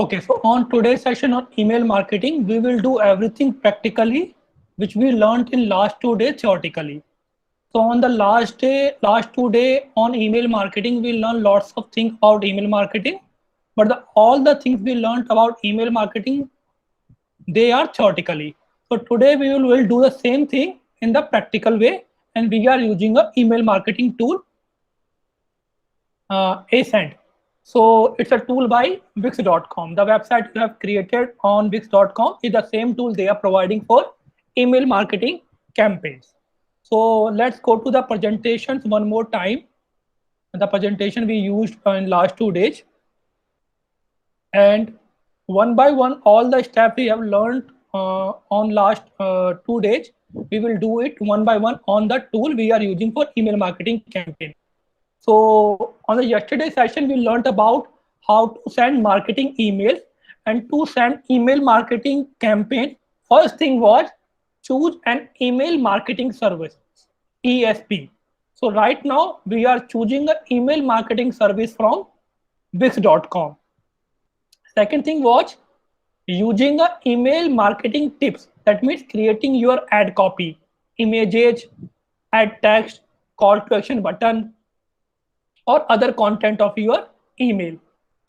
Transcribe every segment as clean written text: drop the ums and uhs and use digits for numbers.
Okay, so on today's session on email marketing, we will do everything practically, which we learned in last 2 days theoretically. So on the last 2 day on email marketing, we learned lots of things about email marketing, but all the things we learned about email marketing, they are theoretically. So today will do the same thing in the practical way, and we are using a email marketing tool, Ascend. So it's a tool by Wix.com. The website you have created on Wix.com is the same tool they are providing for email marketing campaigns. So let's go to the presentations one more time. The presentation we used in last 2 days, and one by one all the steps we have learned on last 2 days, we will do it one by one on the tool we are using for email marketing campaign. So on the yesterday session, we learned about how to send marketing emails and to send email marketing campaign. First thing was choose an email marketing service, ESP. So right now we are choosing an email marketing service from Wix.com. Second thing was using a email marketing tips. That means creating your ad copy, images, ad text, call to action button, or other content of your email.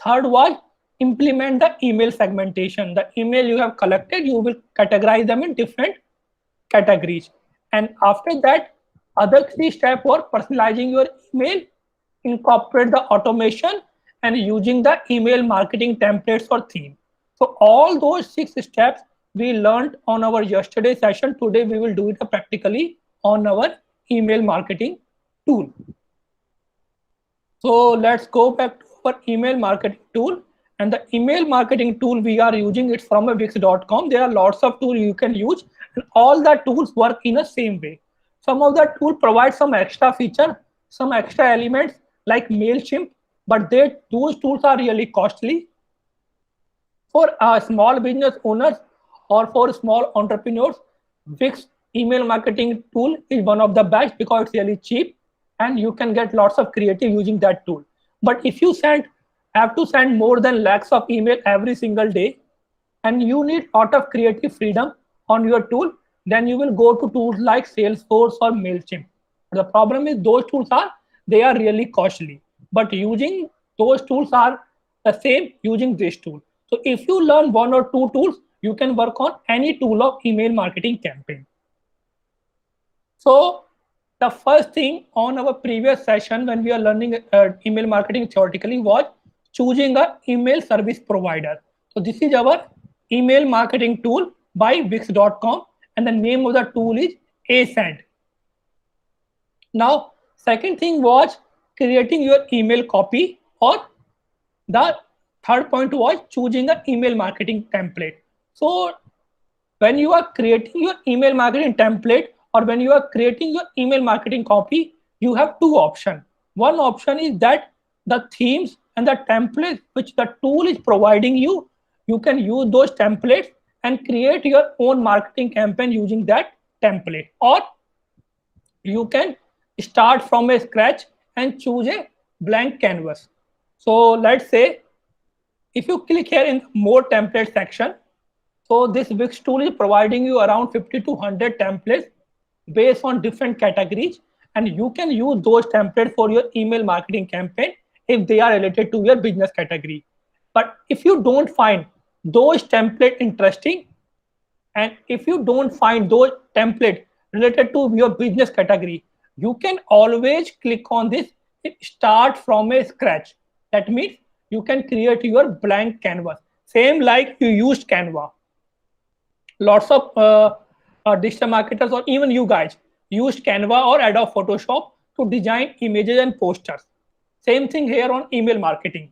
Third was implement the email segmentation. The email you have collected, you will categorize them in different categories. And after that, other three steps were personalizing your email, incorporate the automation, and using the email marketing templates or theme. So all those 6 steps we learned on our yesterday session. Today we will do it practically on our email marketing tool. So let's go back to our email marketing tool. And the email marketing tool we are using, it's from a Wix.com. There are lots of tools you can use, and all the tools work in the same way. Some of the tool provide some extra feature, some extra elements like MailChimp, but those tools are really costly. For small business owners or for small entrepreneurs, Wix email marketing tool is one of the best because it's really cheap and you can get lots of creative using that tool. But if you have to send more than lakhs of email every single day and you need a lot of creative freedom on your tool, then you will go to tools like Salesforce or MailChimp. The problem is those tools they are really costly, but using those tools are the same using this tool. So if you learn one or two tools, you can work on any tool of email marketing campaign. So the first thing on our previous session when we are learning email marketing theoretically was choosing a email service provider. So this is our email marketing tool by Wix.com, and the name of the tool is Ascend. Now, second thing was creating your email copy, or the third point was choosing an email marketing template. So when you are creating your email marketing template or when you are creating your email marketing copy, you have two options. One option is that the themes and the templates which the tool is providing you, you can use those templates and create your own marketing campaign using that template. Or you can start from a scratch and choose a blank canvas. So let's say if you click here in more template section, so this Wix tool is providing you around 50 to 100 templates based on different categories, and you can use those templates for your email marketing campaign if they are related to your business category. But if you don't find those templates interesting, and if you don't find those templates related to your business category, you can always click on this start from a scratch. That means you can create your blank canvas, same like you used Canva. Lots of digital marketers or even you guys used Canva or Adobe Photoshop to design images and posters. Same thing here on email marketing.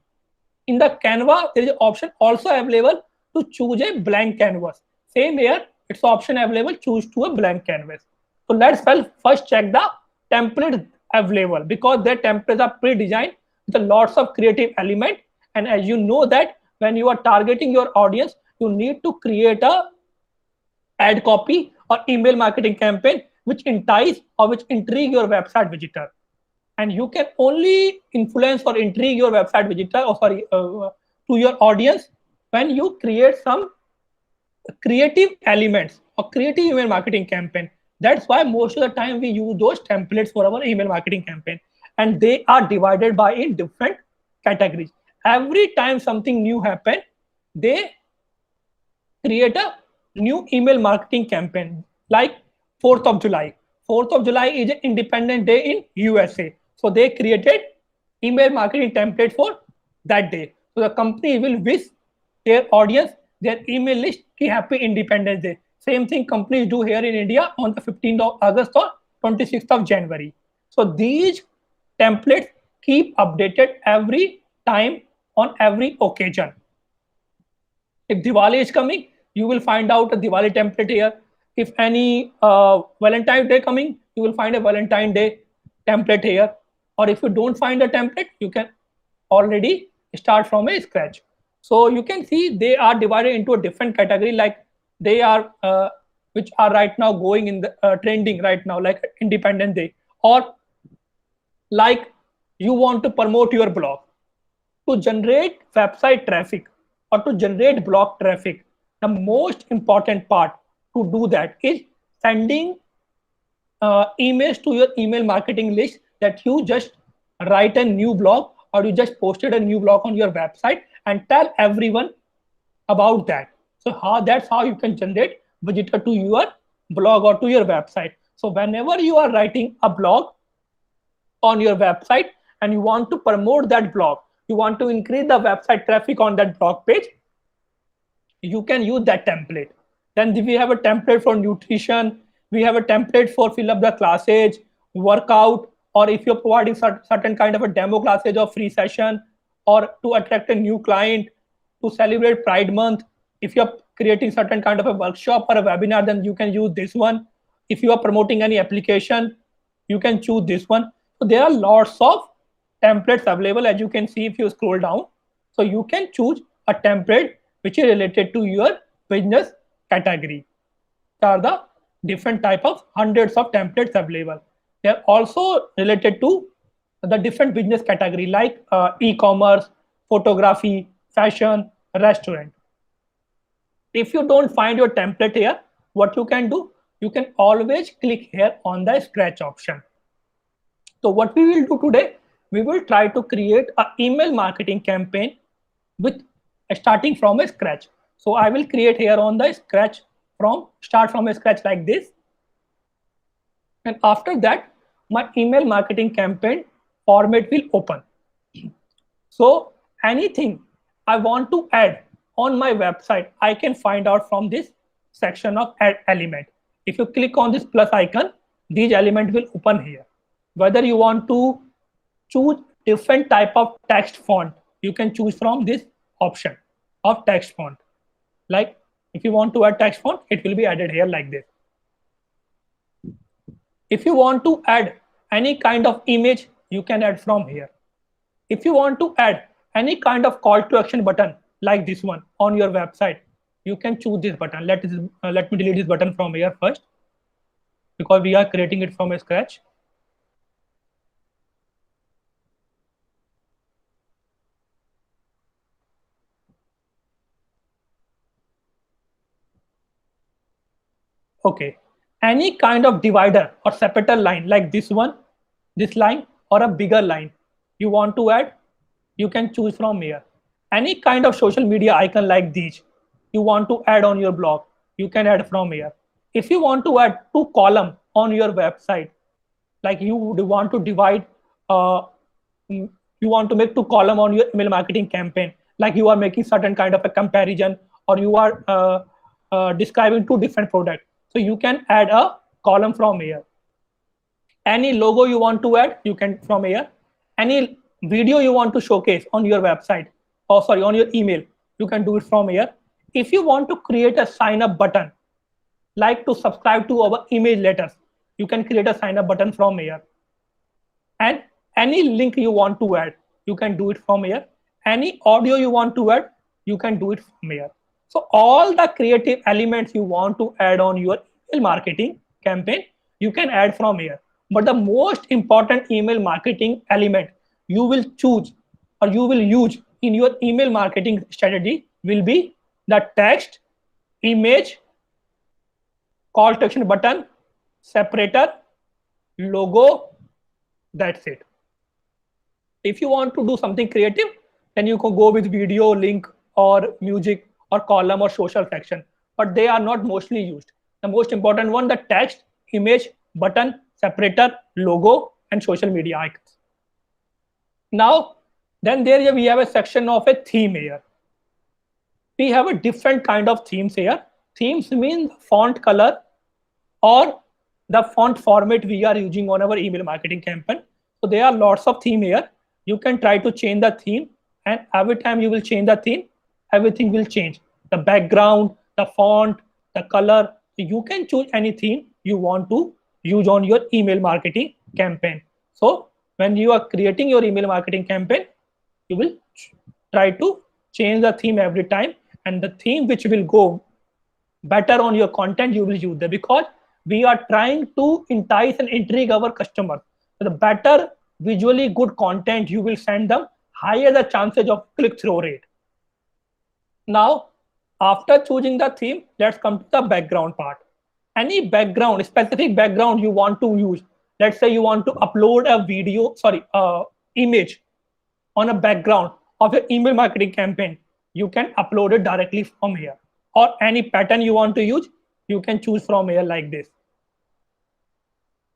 In the Canva, there is an option also available to choose a blank canvas. Same here, it's option available, choose to a blank canvas. So let's first check the template available, because their templates are pre-designed with a lots of creative element. And as you know that when you are targeting your audience, you need to create a ad copy or email marketing campaign which entice or which intrigue your website visitor. And you can only influence or intrigue your website visitor, or sorry, to your audience when you create some creative elements or creative email marketing campaign. That's why most of the time we use those templates for our email marketing campaign, and they are divided by in different categories. Every time something new happen, they create a new email marketing campaign. Like 4th of July. 4th of July is an independent day in USA. So they created email marketing template for that day. So the company will wish their audience, their email list, ki happy Independence Day. Same thing companies do here in India on the 15th of August or 26th of January. So these templates keep updated every time on every occasion. If Diwali is coming, you will find out a Diwali template here. If any Valentine Day coming, you will find a Valentine Day template here. Or if you don't find a template, you can already start from a scratch. So you can see they are divided into a different category, like they are which are right now going in the trending right now, like Independence Day, or like you want to promote your blog. To generate website traffic or to generate blog traffic, the most important part to do that is sending emails to your email marketing list that you just write a new blog or you just posted a new blog on your website and tell everyone about that. So that's how you can generate visitor to your blog or to your website. So whenever you are writing a blog on your website and you want to promote that blog, you want to increase the website traffic on that blog page, you can use that template. Then we have a template for nutrition, we have a template for fill up the classes, workout, or if you're providing certain kind of a demo classes or free session, or to attract a new client, to celebrate Pride Month. If you're creating certain kind of a workshop or a webinar, then you can use this one. If you are promoting any application, you can choose this one. So there are lots of templates available, as you can see if you scroll down. So you can choose a template which is related to your business category. There are the different type of hundreds of templates available. They are also related to the different business category like e-commerce, photography, fashion, restaurant. If you don't find your template here, what you can do, you can always click here on the scratch option. So what we will do today, we will try to create an email marketing campaign with starting from a scratch. So I will create here on the scratch start from a scratch like this. And after that, my email marketing campaign format will open. So anything I want to add on my website, I can find out from this section of add element. If you click on this plus icon, these elements will open here. Whether you want to choose different type of text font, you can choose from this option of text font. Like if you want to add text font, it will be added here like this. If you want to add any kind of image, you can add from here. If you want to add any kind of call to action button like this one on your website, you can choose this button. Let me delete this button from here first, because we are creating it from scratch. Okay, any kind of divider or separator line like this one, this line, or a bigger line you want to add, you can choose from here. Any kind of social media icon like these you want to add on your blog, you can add from here. If you want to add two column on your website, like you would want to divide, you want to make two column on your email marketing campaign, like you are making certain kind of a comparison, or you are describing two different products. So you can add a column from here. Any logo you want to add, you can from here. Any video you want to showcase on your website, or sorry, on your email, you can do it from here. If you want to create a sign up button, like to subscribe to our email letters, you can create a sign up button from here. And any link you want to add, you can do it from here. Any audio you want to add, you can do it from here. So all the creative elements you want to add on your email marketing campaign, you can add from here. But the most important email marketing element you will choose or you will use in your email marketing strategy will be the text, image, call to action button, separator, logo. That's it. If you want to do something creative, then you can go with video, link, or music, or column, or social section. But they are not mostly used. The most important one, the text, image, button, separator, logo, and social media icons. Now, then there we have a section of a theme here. We have a different kind of themes here. Themes mean font color or the font format we are using on our email marketing campaign. So there are lots of theme here. You can try to change the theme, and every time you will change the theme, everything will change. The background, the font, the color. You can choose any theme you want to use on your email marketing campaign. So when you are creating your email marketing campaign, you will try to change the theme every time, and the theme which will go better on your content, you will use that, because we are trying to entice and intrigue our customers. So the better visually good content you will send them, higher the chances of click-through rate. Now, after choosing the theme, let's come to the background part. Any background, specific background you want to use. Let's say you want to upload a video, image on a background of your email marketing campaign. You can upload it directly from here. Or any pattern you want to use, you can choose from here like this.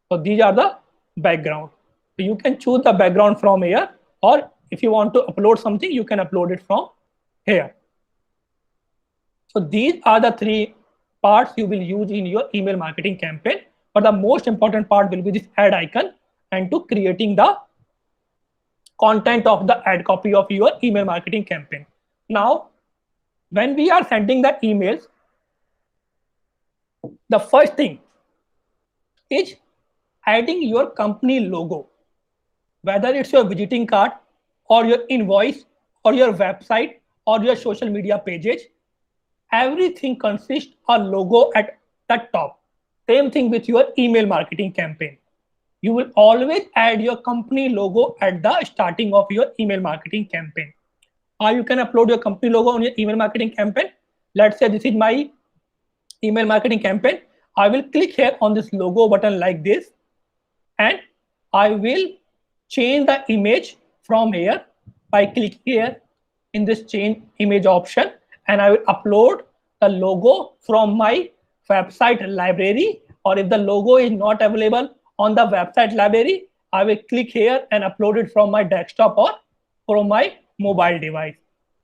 So these are the background. So you can choose the background from here, or if you want to upload something, you can upload it from here. So these are the three parts you will use in your email marketing campaign. But the most important part will be this ad icon and to creating the content of the ad copy of your email marketing campaign. Now, when we are sending the emails, the first thing is adding your company logo, whether it's your visiting card or your invoice or your website or your social media pages. Everything consists a logo at the top. Same thing with your email marketing campaign. You will always add your company logo at the starting of your email marketing campaign. Or you can upload your company logo on your email marketing campaign. Let's say this is my email marketing campaign. I will click here on this logo button like this, and I will change the image from here by clicking here in this change image option, and I will upload the logo from my website library. Or if the logo is not available on the website library, I will click here and upload it from my desktop or from my mobile device.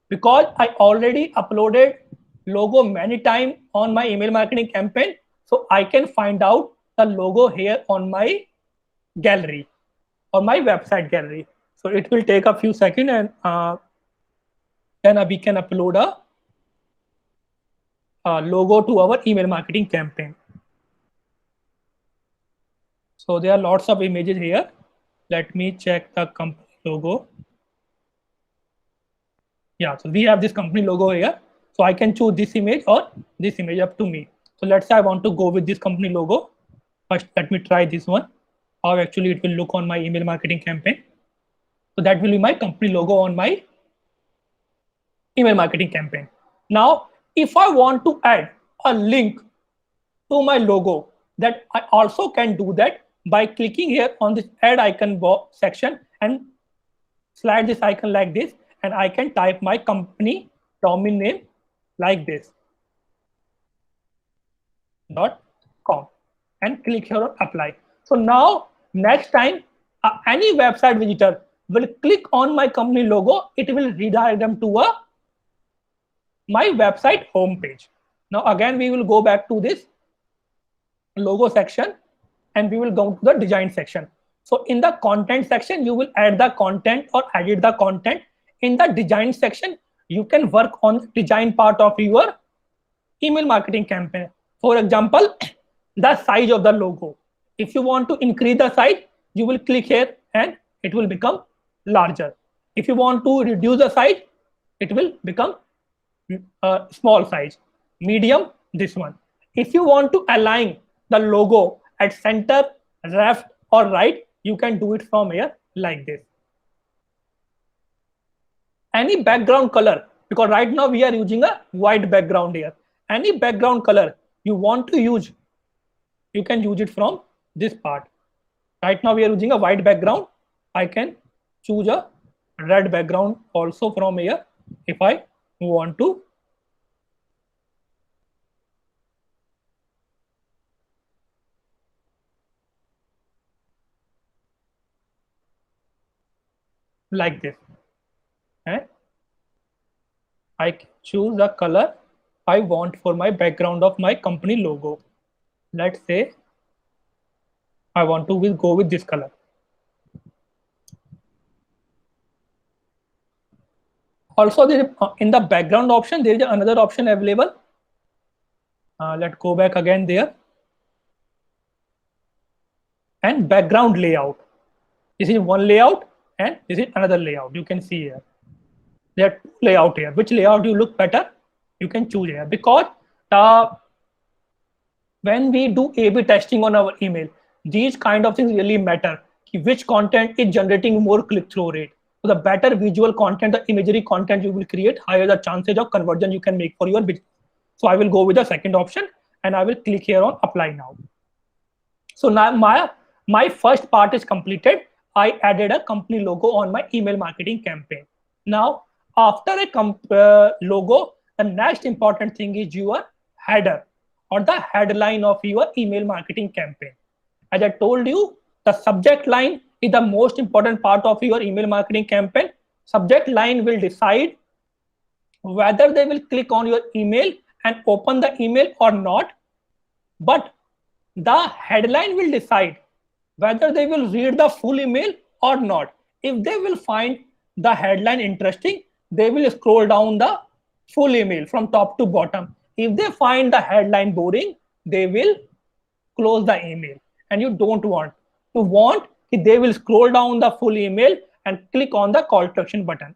Because I already uploaded logo many times on my email marketing campaign, so I can find out the logo here on my gallery or my website gallery. So it will take a few seconds, and then we can upload a logo to our email marketing campaign. So there are lots of images here. Let me check the company logo. Yeah, so we have this company logo here. So I can choose this image or this image, up to me. So let's say I want to go with this company logo. First, let me try this one. How actually it will look on my email marketing campaign. So that will be my company logo on my email marketing campaign. Now, if I want to add a link to my logo, that I also can do that by clicking here on this add icon section and slide this icon like this, and I can type my company domain name like this .com and click here on apply. So now next time any website visitor will click on my company logo, it will redirect them to my website homepage. Now again we will go back to this logo section and we will go to the design section. So in the content section, you will add the content or edit the content. In the design section, you can work on the design part of your email marketing campaign. For example, the size of the logo. If you want to increase the size, you will click here and it will become larger. If you want to reduce the size, it will become small size. Medium, this one. If you want to align the logo at center, left or right, you can do it from here like this. Any background color because right now we are using a white background here. Any background color you want to use, you can use it from this part. Right now we are using a white background. I can choose a red background also from here if I want to. Like this. And I can choose the color I want for my background of my company logo. Let's say I want to go with this color. Also, there in the background option, there is another option available. Let's go back again there. And background layout. This is one layout and this is another layout. You can see here. There are two layout here. Which layout you look better? You can choose here, because when we do A/B testing on our email, these kind of things really matter. Which content is generating more click-through rate? So the better visual content, the imagery content you will create, higher the chances of conversion you can make for your business. So I will go with the second option and I will click here on apply now. So now my first part is completed. I added a company logo on my email marketing campaign. Now, after a logo, the next important thing is your header or the headline of your email marketing campaign. As I told you, the subject line is the most important part of your email marketing campaign. Subject line will decide whether they will click on your email and open the email or not. But the headline will decide whether they will read the full email or not. If they will find the headline interesting, they will scroll down the full email from top to bottom. If they find the headline boring, they will close the email. And you don't want. You want they will scroll down the full email and click on the call to action button.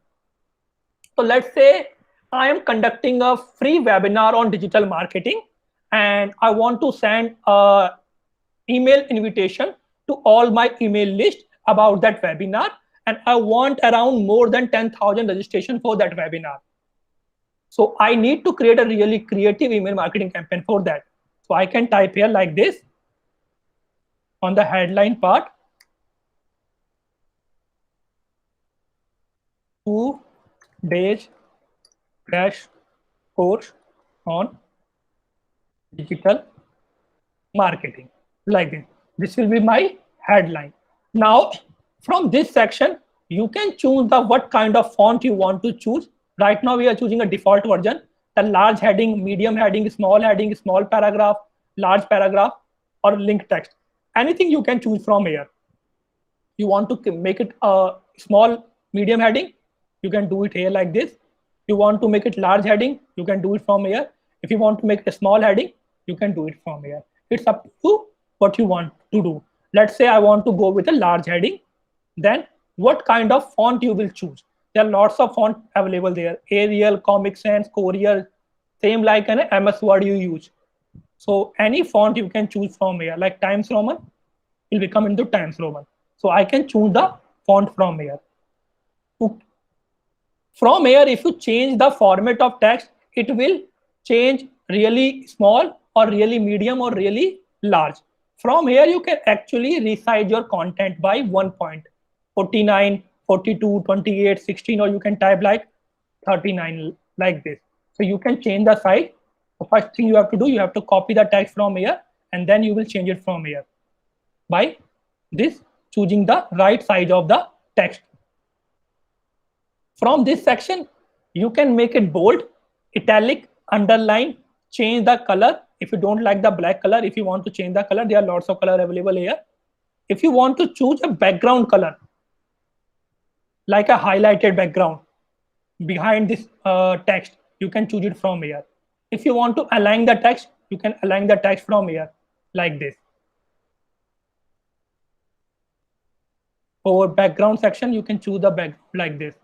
So let's say I am conducting a free webinar on digital marketing and I want to send a email invitation to all my email list about that webinar, and I want around more than 10,000 registration for that webinar. So I need to create a really creative email marketing campaign for that. So I can type here like this on the headline part. 2 days crash course on digital marketing, like this. This will be my headline. Now, from this section, you can choose the what kind of font you want to choose. Right now, we are choosing a default version, the large heading, medium heading, small paragraph, large paragraph, or link text. Anything you can choose from here. You want to make it a small, medium heading, you can do it here like this. You want to make it large heading, you can do it from here. If you want to make it a small heading, you can do it from here. It's up to you what you want to do. Let's say I want to go with a large heading. Then what kind of font you will choose? There are lots of font available there. Arial, Comic Sans, Courier, same like an MS Word you use. So any font you can choose from here, like Times Roman will become into Times Roman. So I can choose the font from here. From here, if you change the format of text, it will change really small or really medium or really large. From here, you can actually resize your content by 1 point, 49, 42, 28, 16, or you can type like 39 like this. So you can change the size. The first thing you have to do, you have to copy the text from here, and then you will change it from here by this choosing the right size of the text. From this section, you can make it bold, italic, underline, change the color. If you don't like the black color, if you want to change the color, there are lots of color available here. If you want to choose a background color, like a highlighted background behind this text, you can choose it from here. If you want to align the text, you can align the text from here like this. For background section, you can choose the background like this.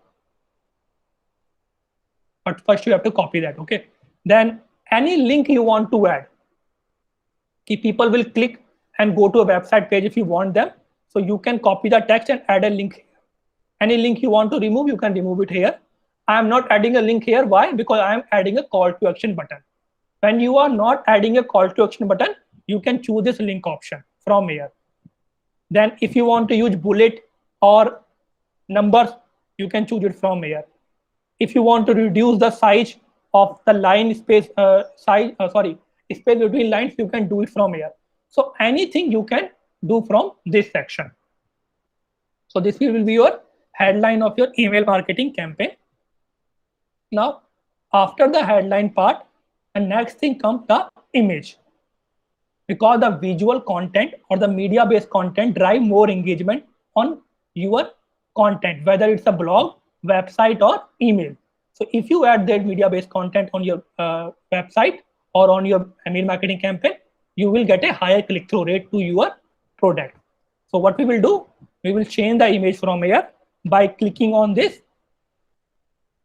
But first you have to copy that, okay? Then any link you want to add, people will click and go to a website page if you want them. So you can copy the text and add a link here. Any link you want to remove, you can remove it here. I am not adding a link here. Why? Because I am adding a call to action button. When you are not adding a call to action button, you can choose this link option from here. Then if you want to use bullet or numbers, you can choose it from here. If you want to reduce the size of the line space, space between lines, you can do it from here. So anything you can do from this section. So this will be your headline of your email marketing campaign. Now, after the headline part, the next thing comes the image. Because the visual content or the media based content drive more engagement on your content, whether it's a blog, website, or email. So if you add that media based content on your website or on your email marketing campaign, you will get a higher click through rate to your product. So what we will do, we will change the image from here by clicking on this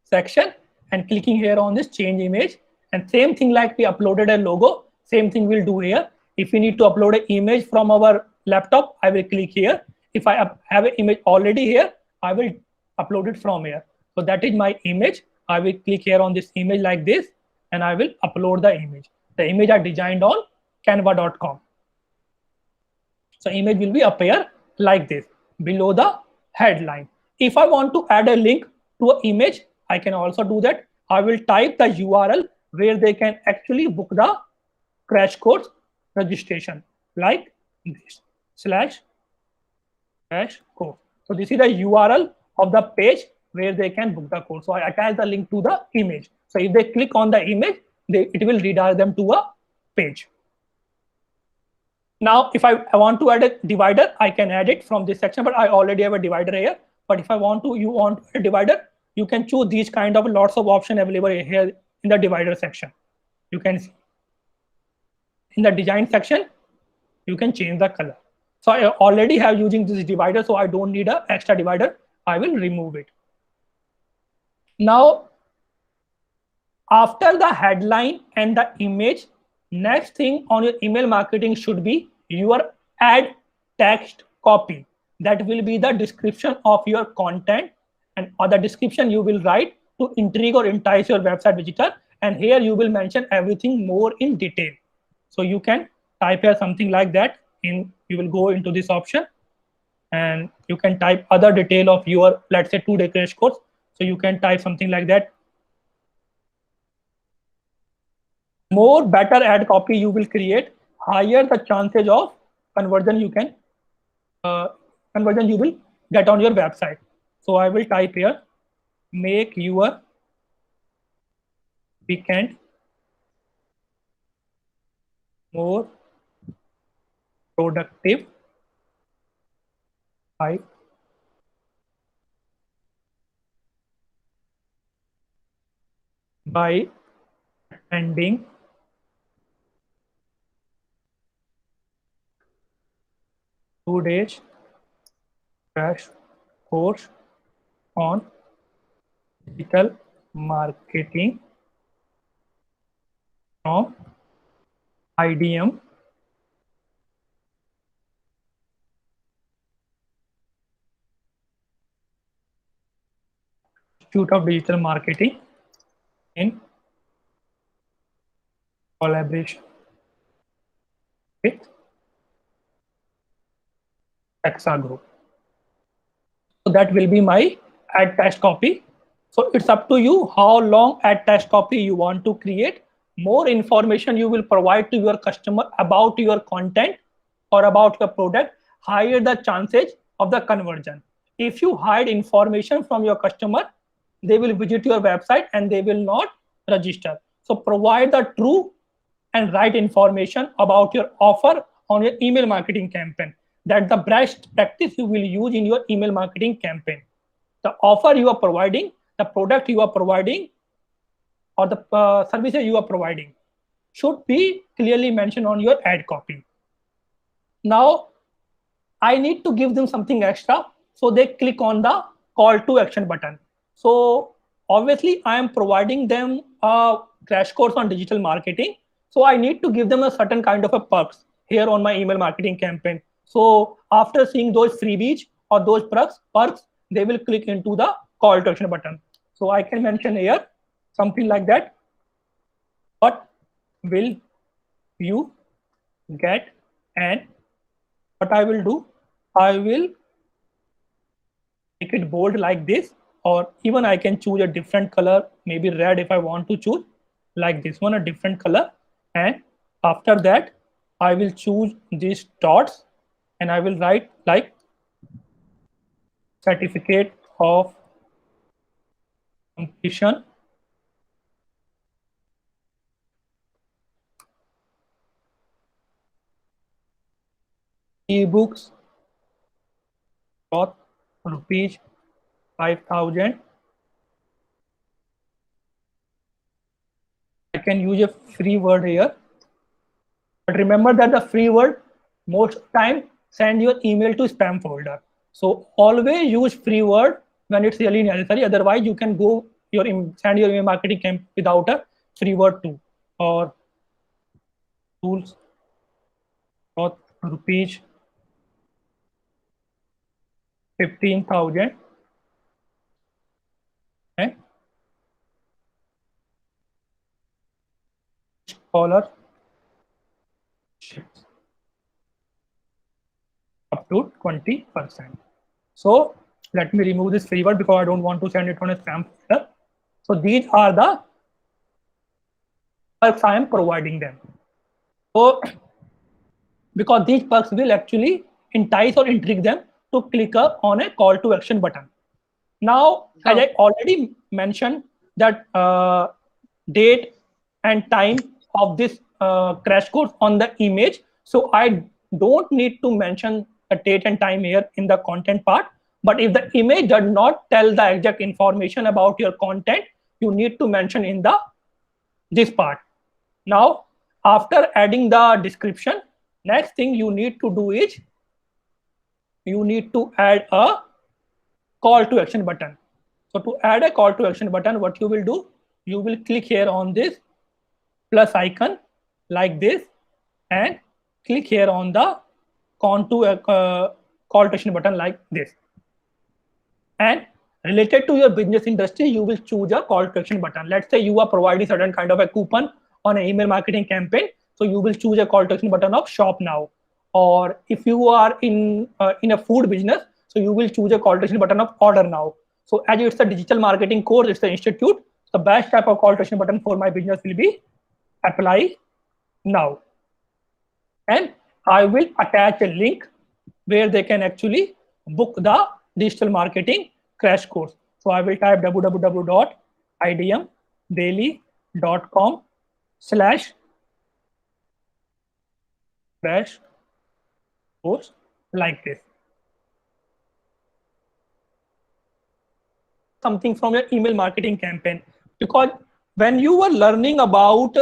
section and clicking here on this change image. And same thing like we uploaded a logo, same thing we'll do here. If we need to upload an image from our laptop, I will click here. If I have an image already here, I will upload it from here. So that is my image. I will click here on this image like this, and I will upload the image. The image are designed on canva.com. So image will be appear like this below the headline. If I want to add a link to an image, I can also do that. I will type the URL where they can actually book the crash course registration like this /crash course. So this is the URL of the page where they can book the course. So I attach the link to the image. So if they click on the image, it will redirect them to a page. Now, if I want to add a divider, I can add it from this section, but I already have a divider here. But if you want a divider, you can choose these kind of lots of options available here in the divider section. You can see in the design section, you can change the color. So I already have using this divider, so I don't need an extra divider. I will remove it. Now, after the headline and the image, next thing on your email marketing should be your ad text copy. That will be the description of your content, and other description you will write to intrigue or entice your website visitor. And here you will mention everything more in detail. So you can type here something like that. You will go into this option and you can type other detail of your, let's say, 2-day crash course. So you can type something like that. More better ad copy you will create, higher the chances of conversion you will get on your website. So I will type here, make your weekend more productive by attending today's crash course on digital marketing from IDM Institute of Digital Marketing in collaboration with Exa Group. So that will be my ad text copy. So it's up to you how long ad text copy you want to create. More information you will provide to your customer about your content or about your product, higher the chances of the conversion. If you hide information from your customer, they will visit your website and they will not register. So provide the true and right information about your offer on your email marketing campaign. That's the best practice you will use in your email marketing campaign. The offer you are providing, the product you are providing, or the services you are providing should be clearly mentioned on your ad copy. Now, I need to give them something extra, so they click on the call to action button. So obviously, I am providing them a crash course on digital marketing. So I need to give them a certain kind of a perks here on my email marketing campaign. So after seeing those freebies or those perks, they will click into the call to action button. So I can mention here something like that. What will you get? And what I will do, I will make it bold like this, or even I can choose a different color, maybe red if I want to choose, like this one, a different color. And after that, I will choose these dots and I will write like certificate of completion ebooks cost rupees 5,000. I can use a free word here, but remember that the free word most time send your email to spam folder. So always use free word when it's really necessary. Otherwise, you can go send your email marketing camp without a free word too. Or tools cost rupees 15,000 and scholar ships up to 20%. So let me remove this free word because I don't want to send it on a spam folder. So these are the perks I am providing them. So because these perks will actually entice or intrigue them to click on a call to action button. Now, as I already mentioned that date and time of this crash course on the image, so I don't need to mention the date and time here in the content part. But if the image does not tell the exact information about your content, you need to mention in the this part. Now, after adding the description, next thing you need to do is you need to add a call to action button. So to add a call to action button, what you will do, you will click here on this plus icon like this and click here on the call to action button like this. And related to your business industry, you will choose a call to action button. Let's say you are providing certain kind of a coupon on an email marketing campaign. So you will choose a call to action button of shop now. Or if you are in a food business, so you will choose a call to action button of order now. So as it's a digital marketing course, it's an institute. The best type of call to action button for my business will be apply now. And I will attach a link where they can actually book the digital marketing crash course. So I will type www.idmdaily.com slash crash course like this. Something from your email marketing campaign, because when you were learning about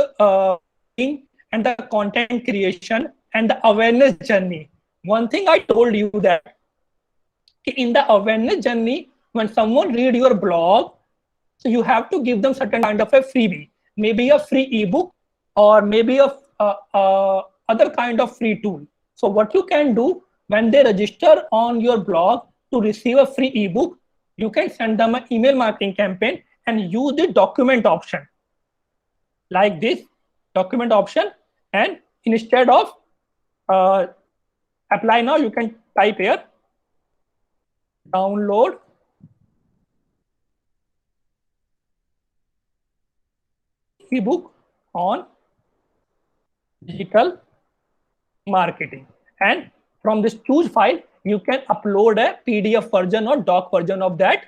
and the content creation and the awareness journey, one thing I told you that in the awareness journey, when someone read your blog, so you have to give them certain kind of a freebie, maybe a free ebook or maybe a other kind of free tool. So what you can do when they register on your blog to receive a free ebook, you can send them an email marketing campaign and use the document option like this document option. And instead of apply now, you can type here download ebook on digital marketing. And from this choose file, you can upload a PDF version or doc version of that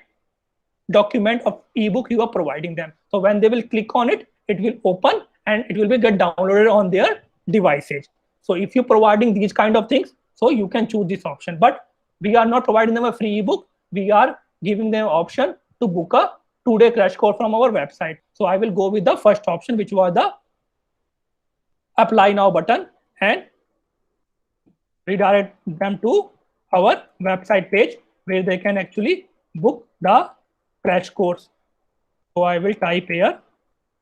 document of ebook you are providing them. So when they will click on it, it will open and it will be get downloaded on their devices. So if you're providing these kind of things, so you can choose this option. But we are not providing them a free ebook. We are giving them option to book a 2-day crash course from our website. So I will go with the first option, which was the apply now button, and redirect them to our website page where they can actually book the crash course. So I will type here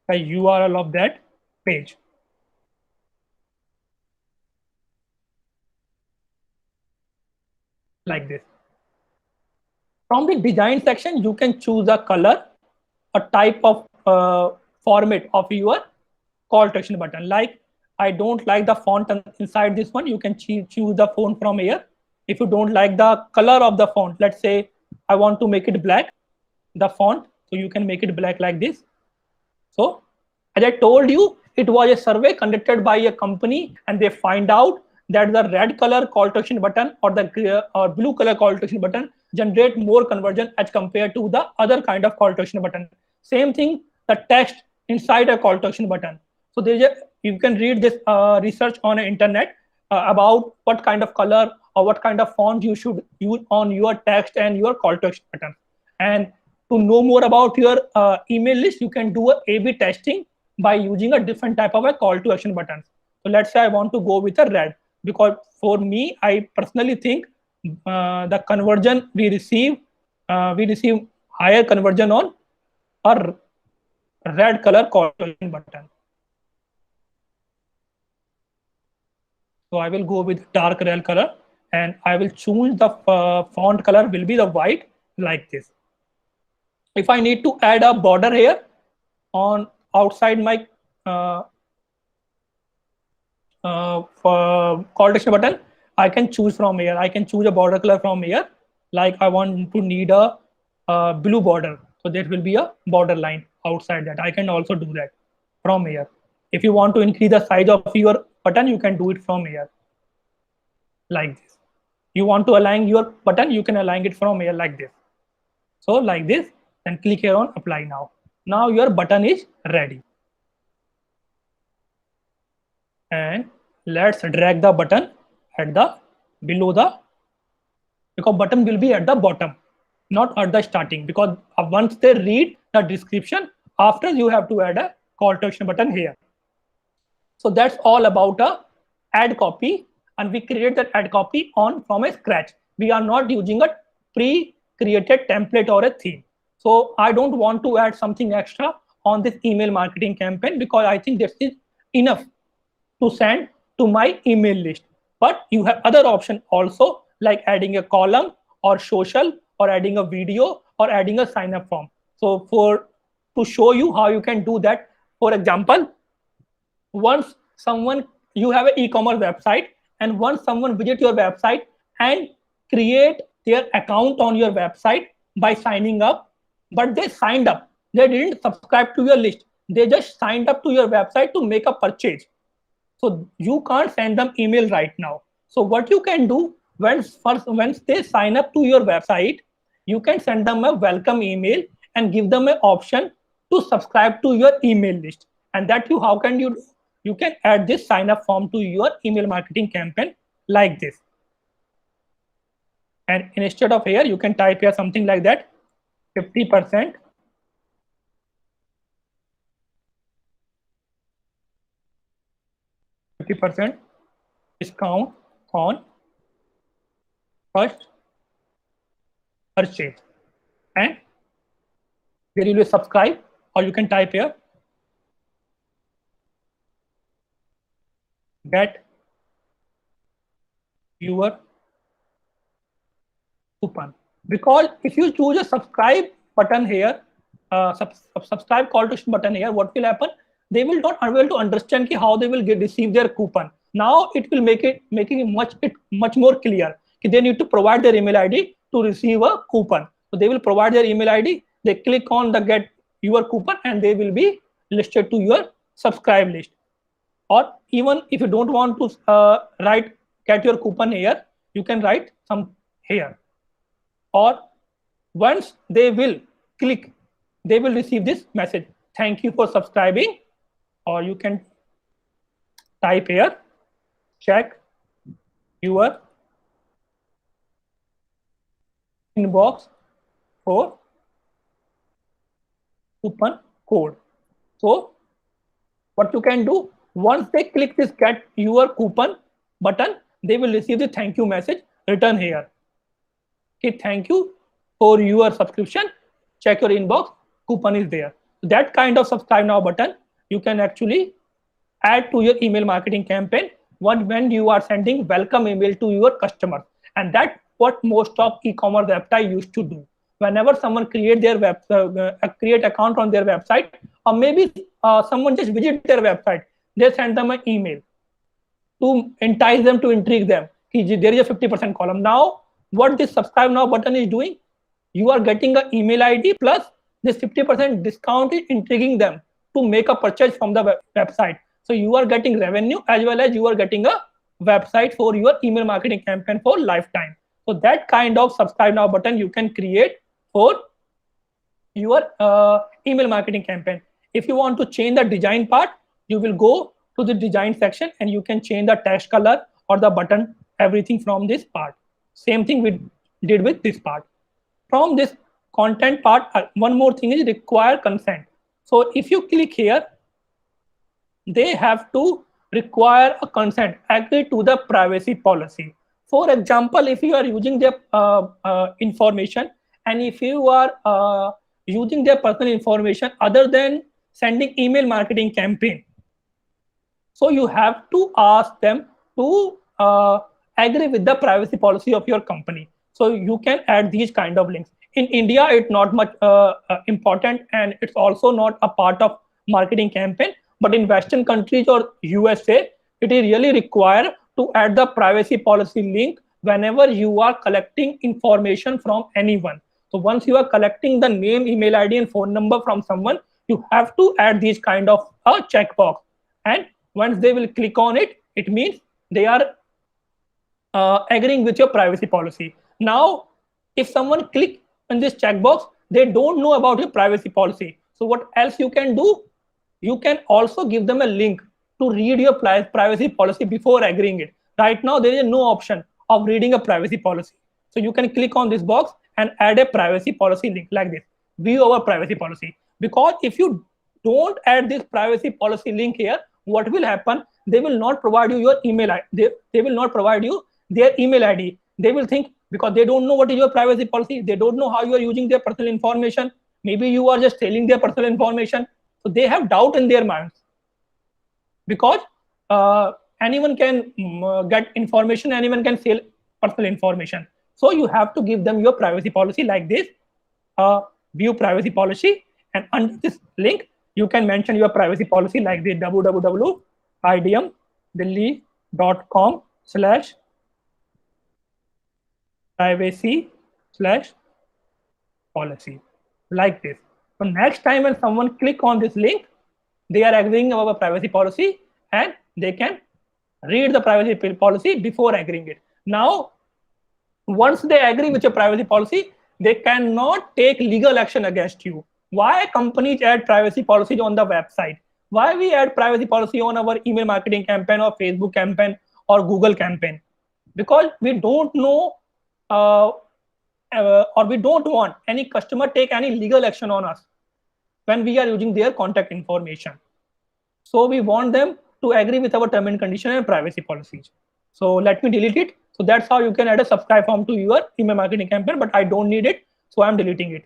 the URL of that page. Like this. From the design section, you can choose a color a type of format of your call to action button. Like, I don't like the font inside this one, you can choose the font from here. If you don't like the color of the font, let's say I want to make it black, the font, so you can make it black like this. So as I told you, it was a survey conducted by a company, and they find out that the red color call to action button or the or blue color call to action button generate more conversion as compared to the other kind of call to action button. Same thing, the text inside a call to action button. So you can read this research on the internet about what kind of color or what kind of font you should use on your text and your call to action button. And to know more about your email list, you can do a A/B testing by using a different type of a call to action button. So let's say I want to go with a red, because for me, I personally think the conversion we receive higher conversion on a red color call to action button. So I will go with dark red color, and I will choose the font color will be the white like this. If I need to add a border here on outside my for call to action button, I can choose from here. I can choose a border color from here. Like I want to need a blue border, so there will be a border line outside that. I can also do that from here. If you want to increase the size of your button, you can do it from here like this. You want to align your button, you can align it from here like this. So like this, then click here on apply now. Now your button is ready. And let's drag the button at the below the, because button will be at the bottom, not at the starting, because once they read the description, after you have to add a call to action button here. So that's all about a ad copy, and we create that ad copy from a scratch. We are not using a pre-created template or a theme. So I don't want to add something extra on this email marketing campaign, because I think this is enough to send to my email list. But you have other options also, like adding a column or social, or adding a video, or adding a sign up form. So to show you how you can do that, for example, once you have an e-commerce website, and once someone visit your website and create their account on your website by signing up, but they signed up, they didn't subscribe to your list, they just signed up to your website to make a purchase. So you can't send them email right now. So what you can do, once they sign up to your website, you can send them a welcome email and give them an option to subscribe to your email list. And that how can you do? You can add this sign up form to your email marketing campaign like this. And instead of here, you can type here something like that, 50% discount on first purchase, and there you will subscribe, or you can type here get your coupon. Because if you choose a subscribe button here, subscribe call to action button here, what will happen? They will not able to understand how they will receive their coupon. Now it will making it much more clear. They need to provide their email ID to receive a coupon. So they will provide their email ID. They click on the get your coupon, and they will be listed to your subscribe list. Or even if you don't want to write get your coupon here, you can write some here. Or once they will click, they will receive this message, thank you for subscribing. Or you can type here, check your inbox for coupon code. So what you can do, once they click this get your coupon button, they will receive the thank you message written here. Okay, thank you for your subscription, check your inbox, coupon is there. That kind of subscribe now button you can actually add to your email marketing campaign when you are sending welcome email to your customers. And that's what most of e-commerce website used to do. whenever someone create their create account on their website, or maybe someone just visit their website, they send them an email to entice them, to intrigue them. There is a 50% column. Now, what this subscribe now button is doing, you are getting an email ID plus this 50% discount is intriguing them to make a purchase from the website. So you are getting revenue as well as you are getting a website for your email marketing campaign for lifetime. So that kind of subscribe now button you can create for your email marketing campaign. If you want to change the design part, you will go to the design section and you can change the text color or the button, everything from this part. Same thing we did with this part. From this content part, one more thing is require consent. So if you click here, they have to require a consent, agree to the privacy policy. For example, if you are using their information, and if you are using their personal information other than sending email marketing campaign, so you have to ask them to agree with the privacy policy of your company. So you can add these kind of links. In India, it's not much important, and it's also not a part of marketing campaign. But in Western countries or USA, it is really required to add the privacy policy link whenever you are collecting information from anyone. So once you are collecting the name, email ID, and phone number from someone, you have to add these kind of a checkbox. And once they will click on it, it means they are agreeing with your privacy policy. Now, if someone click on this checkbox, they don't know about your privacy policy. So what else you can do? You can also give them a link to read your privacy policy before agreeing it. Right now, there is no option of reading a privacy policy. So you can click on this box and add a privacy policy link like this. View our privacy policy. Because if you don't add this privacy policy link here, what will happen? They will not provide you your email ID. They will not provide you their email ID. They will think, because they don't know what is your privacy policy, they don't know how you are using their personal information. Maybe you are just stealing their personal information. So they have doubt in their minds, because anyone can get information, anyone can sell personal information. So you have to give them your privacy policy like this. View privacy policy, and under this link you can mention your privacy policy like this: www.idmdelhi.com/privacy/policy, like this. So next time when someone click on this link, they are agreeing about our privacy policy, and they can read the privacy policy before agreeing it. Now, once they agree with your privacy policy, they cannot take legal action against you. Why companies add privacy policies on the website? Why we add privacy policy on our email marketing campaign or Facebook campaign or Google campaign? Because we don't know or we don't want any customer take any legal action on us when we are using their contact information. So we want them to agree with our term and condition and privacy policies. So let me delete it. So that's how you can add a subscribe form to your email marketing campaign, but I don't need it, so I'm deleting it.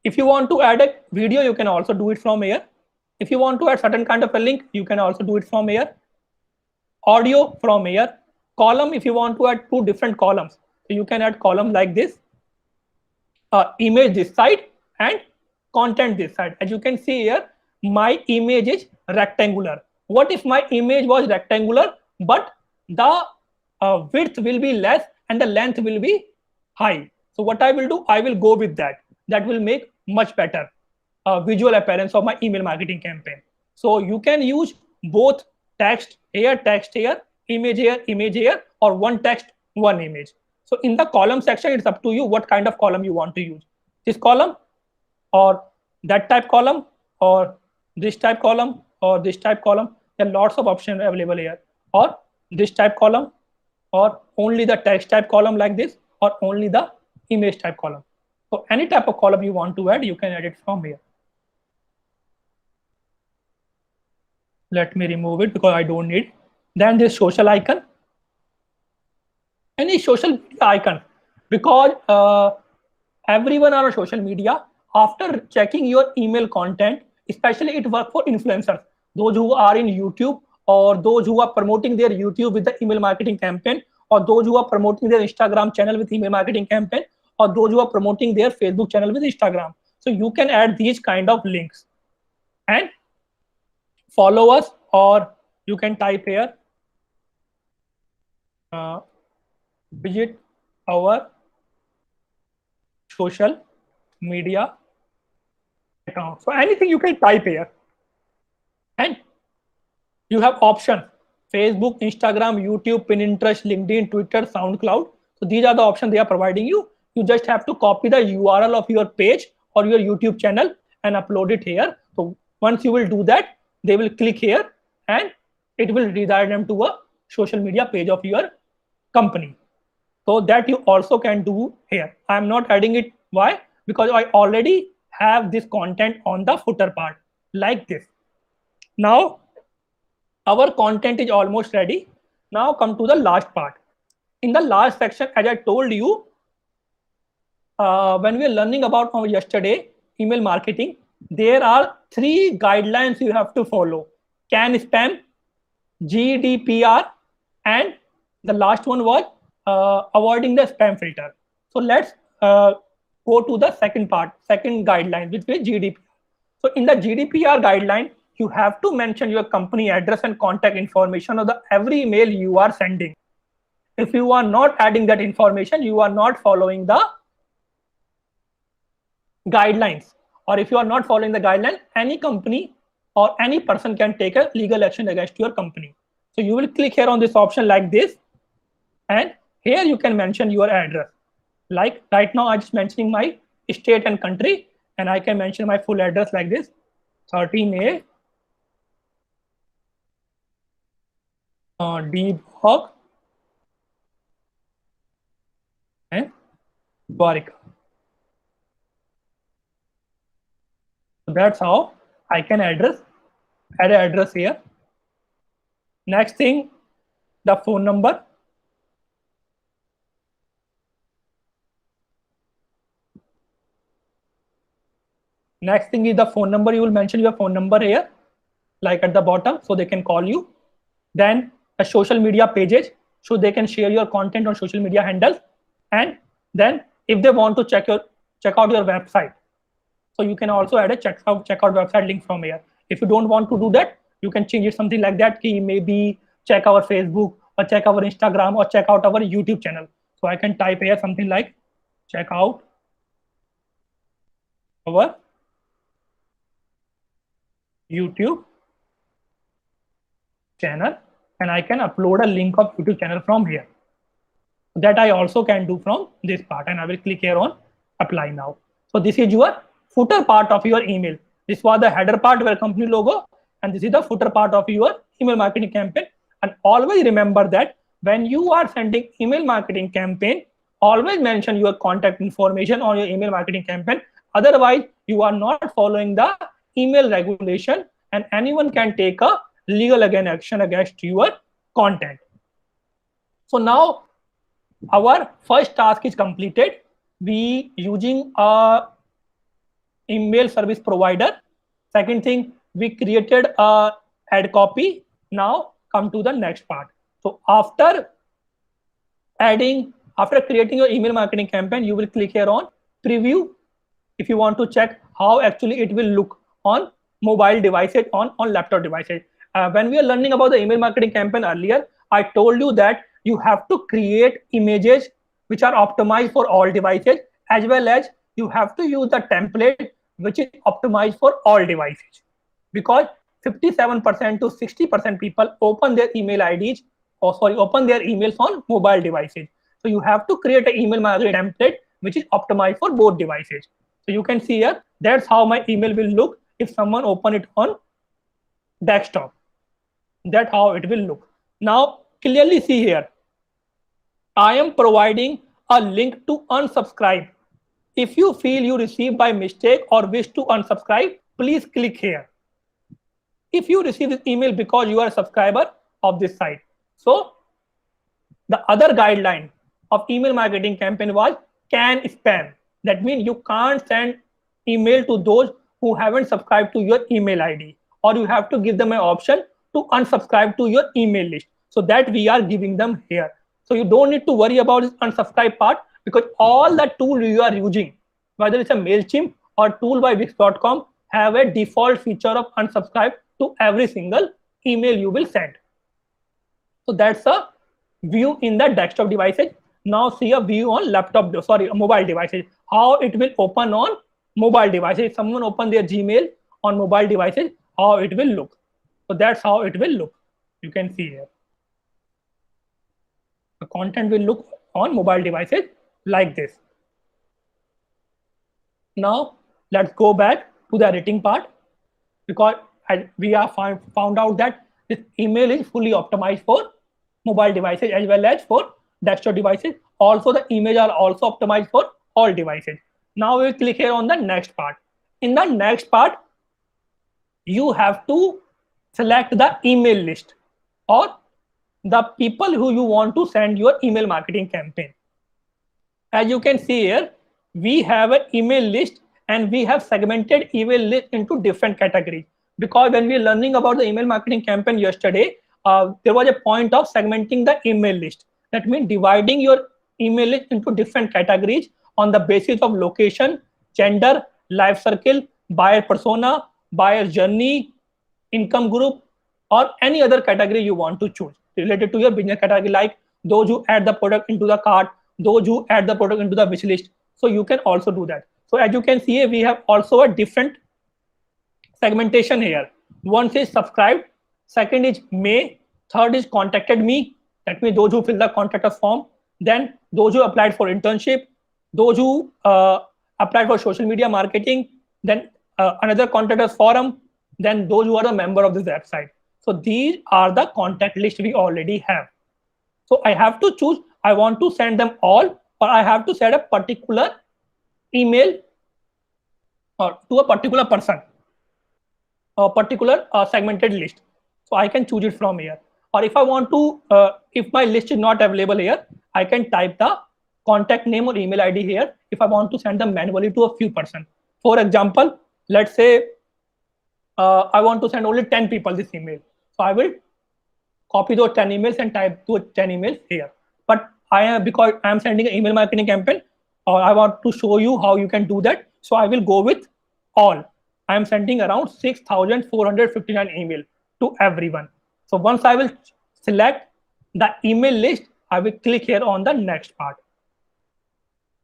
If you want to add a video, you can also do it from here. If you want to add certain kind of a link, you can also do it from here. Audio from here. Column, if you want to add 2 different columns, so you can add column like this. Image this side and content this side. As you can see here, my image is rectangular. What if my image was rectangular, but the width will be less and the length will be high? So what I will do, I will go with that. That will make much better visual appearance of my email marketing campaign. So you can use both text here, image here, or one text, one image. So in the column section, it's up to you what kind of column you want to use. This column or that type column or this type column or this type column. There are lots of options available here. Or this type column, or only the text type column like this, or only the image type column. So any type of column you want to add, you can add it from here. Let me remove it because I don't need. Then this social icon. Any social media icon, because everyone on social media, after checking your email content, especially it works for influencers, those who are in YouTube or those who are promoting their YouTube with the email marketing campaign, or those who are promoting their Instagram channel with email marketing campaign, or those who are promoting their Facebook channel with Instagram. So you can add these kind of links and follow us, or you can type here, visit our social media account. So anything you can type here, and you have option: Facebook, Instagram, YouTube, Pinterest, LinkedIn, Twitter, SoundCloud. So these are the options they are providing you. You just have to copy the URL of your page or your YouTube channel and upload it here. So once you will do that, they will click here and it will redirect them to a social media page of your company. So that you also can do here. I'm not adding it. Why? Because I already have this content on the footer part like this. Now our content is almost ready. Now come to the last part. In the last section, as I told you, when we were learning about yesterday email marketing, there are 3 guidelines you have to follow: CAN spam, GDPR, and the last one was avoiding the spam filter. So let's go to the second part, second guideline, which is GDPR. So in the GDPR guideline, you have to mention your company address and contact information of the every email you are sending. If you are not adding that information, you are not following the guidelines. Or if you are not following the guideline, any company or any person can take a legal action against your company. So you will click here on this option like this, and here you can mention your address. Like right now, I'm just mentioning my state and country, and I can mention my full address like this: 13A D block and Dwarika. So that's how I can add an address here. Next thing, the phone number. Next thing is the phone number. You will mention your phone number here, like at the bottom, so they can call you. Then the social media pages, so they can share your content on social media handles. And then if they want to check out your website, so you can also add a checkout website link from here. If you don't want to do that, you can change it something like that. Maybe check our Facebook, or check our Instagram, or check out our YouTube channel. So I can type here something like check out our YouTube channel, and I can upload a link of YouTube channel from here. That I also can do from this part, and I will click here on apply now. So this is your footer part of your email. This was the header part where company logo, and this is the footer part of your email marketing campaign. And always remember that when you are sending email marketing campaign, always mention your contact information on your email marketing campaign. Otherwise, you are not following the email regulation, and anyone can take a legal action against your content. So now our first task is completed. We using a email service provider. Second thing, we created a ad copy. Now come to the next part. So after creating your email marketing campaign, you will click here on preview if you want to check how actually it will look on mobile devices, on laptop devices. When we are learning about the email marketing campaign earlier, I told you that you have to create images which are optimized for all devices, as well as you have to use the template which is optimized for all devices, because 57% to 60% people open their email IDs, open their emails on mobile devices. So you have to create an email marketing template which is optimized for both devices. So you can see here, that's how my email will look if someone open it on desktop. That's how it will look. Now clearly see here, I am providing a link to unsubscribe. If you feel you received by mistake or wish to unsubscribe, please click here. If you receive this email because you are a subscriber of this site. So the other guideline of email marketing campaign was CAN spam. That means you can't send email to those who haven't subscribed to your email ID, or you have to give them an option to unsubscribe to your email list. So that we are giving them here. So you don't need to worry about this unsubscribe part, because all the tool you are using, whether it's a MailChimp or tool by Wix.com, have a default feature of unsubscribe to every single email you will send. So that's a view in the desktop devices. Now see a view on mobile devices. How it will open on mobile devices. If someone open their Gmail on mobile devices, how it will look. So that's how it will look. You can see here. The content will look on mobile devices like this. Now let's go back to the editing part, because we are found out that this email is fully optimized for mobile devices as well as for desktop devices. Also, the images are also optimized for all devices. Now we will click here on the next part. In the next part, you have to select the email list or the people who you want to send your email marketing campaign. As you can see here, we have an email list and we have segmented email list into different categories. Because when we were learning about the email marketing campaign yesterday, there was a point of segmenting the email list. That means dividing your email list into different categories on the basis of location, gender, life circle, buyer persona, buyer journey, income group, or any other category you want to choose related to your business category, like those who add the product into the cart, those who add the product into the wish list. So you can also do that. So as you can see, we have also a different segmentation here. One is subscribed, second is May, third is contacted me. That means those who fill the contact us form. Then those who applied for internship, those who applied for social media marketing, then another contact us forum, then those who are a member of this website. So these are the contact list we already have. So I have to choose, I want to send them all, or I have to send a particular email or to a particular person, a particular segmented list. So I can choose it from here. Or if I want to, if my list is not available here, I can type the contact name or email ID here if I want to send them manually to a few person. For example, let's say I want to send only 10 people this email. So I will copy those 10 emails and type those 10 emails here. But because I am sending an email marketing campaign, or I want to show you how you can do that. So I will go with all. I am sending around 6,459 email to everyone. So once I will select the email list, I will click here on the next part.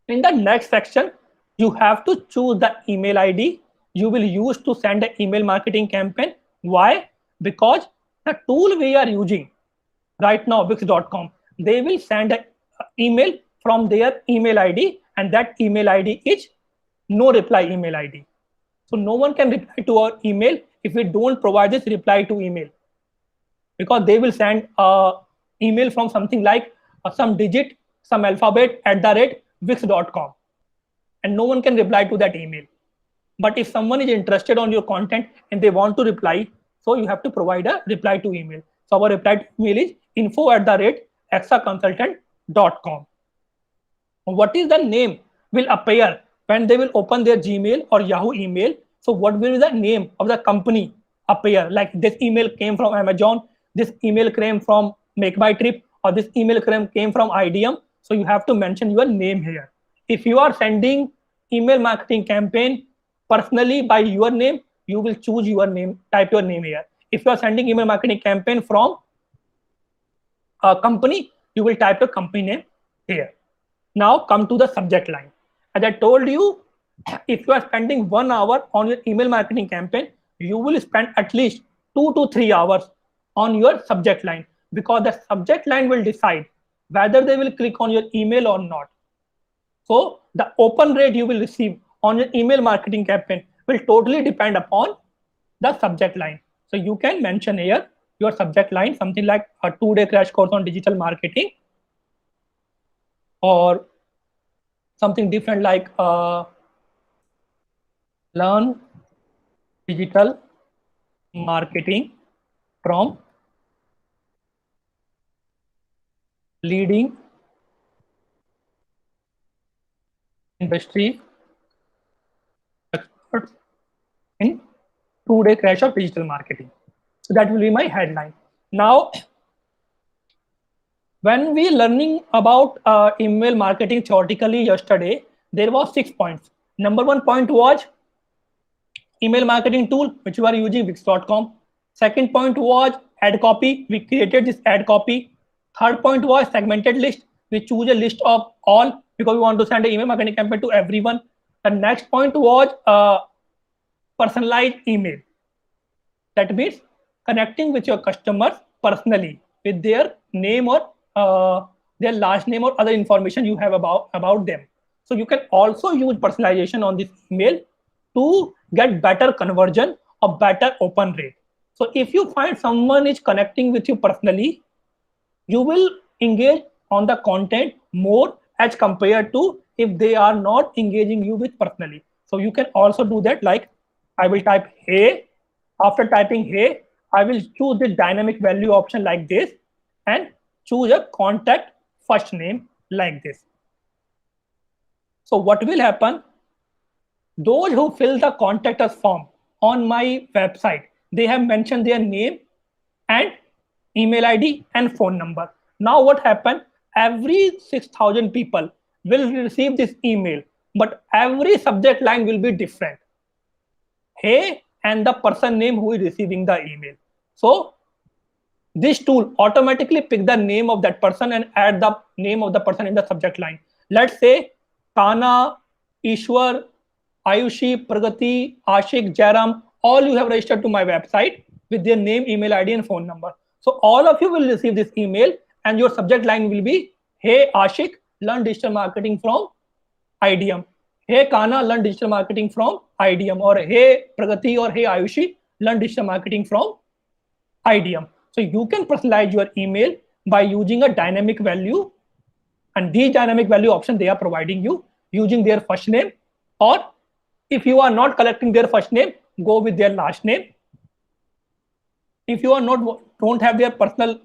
In the next section, you have to choose the email ID you will use to send an email marketing campaign. Why? Because the tool we are using right now, Wix.com, they will send an email from their email ID, and that email ID is no reply email ID. So no one can reply to our email if we don't provide this reply to email, because they will send email from something like some digit, some alphabet @wix.com, and no one can reply to that email. But if someone is interested on your content and they want to reply, so you have to provide a reply to email. So our reply to email is info@exaconsultant.com. What is the name will appear when they will open their Gmail or Yahoo email? So what will be the name of the company appear? Like this email came from Amazon, this email came from Make My Trip, or this email came from IDM. So you have to mention your name here. If you are sending email marketing campaign personally by your name, you will choose your name, type your name here. If you are sending email marketing campaign from a company, you will type your company name here. Now come to the subject line. As I told you, if you are spending 1 hour on your email marketing campaign, you will spend at least 2 to 3 hours on your subject line, because the subject line will decide whether they will click on your email or not. So the open rate you will receive on your email marketing campaign will totally depend upon the subject line. So you can mention here your subject line, something like a 2-day crash course on digital marketing, or something different like learn digital marketing from leading industry experts in 2-day crash of digital marketing. So that will be my headline. Now When we learning about email marketing theoretically yesterday, there was 6 points. Number 1 point was email marketing tool, which you are using Wix.com. Second point was ad copy. We created this ad copy. Third point was segmented list. We choose a list of all because we want to send an email marketing campaign to everyone. The next point was personalized email. That means connecting with your customers personally with their name or their last name or other information you have about them. So you can also use personalization on this email to get better conversion or better open rate. So if you find someone is connecting with you personally, you will engage on the content more as compared to if they are not engaging you with personally. So you can also do that, like I will type hey. After typing hey, I will choose the dynamic value option like this and choose a contact first name like this. So what will happen? Those who fill the contact us form on my website, they have mentioned their name and email ID and phone number. Now what happened? Every 6,000 people will receive this email, but every subject line will be different. Hey and the person name who is receiving the email. So this tool automatically pick the name of that person and add the name of the person in the subject line. Let's say Kana, Ishwar, Ayushi, Pragati, Ashik, Jairam, all you have registered to my website with their name, email ID, and phone number. So all of you will receive this email, and your subject line will be, "Hey Ashik, learn digital marketing from IDM. Hey Kana, learn digital marketing from IDM." Or "Hey Pragati" or "Hey Ayushi, learn digital marketing from IDM." So you can personalize your email by using a dynamic value, and these dynamic value options they are providing you using their first name, or if you are not collecting their first name, go with their last name. If you are not don't have their personal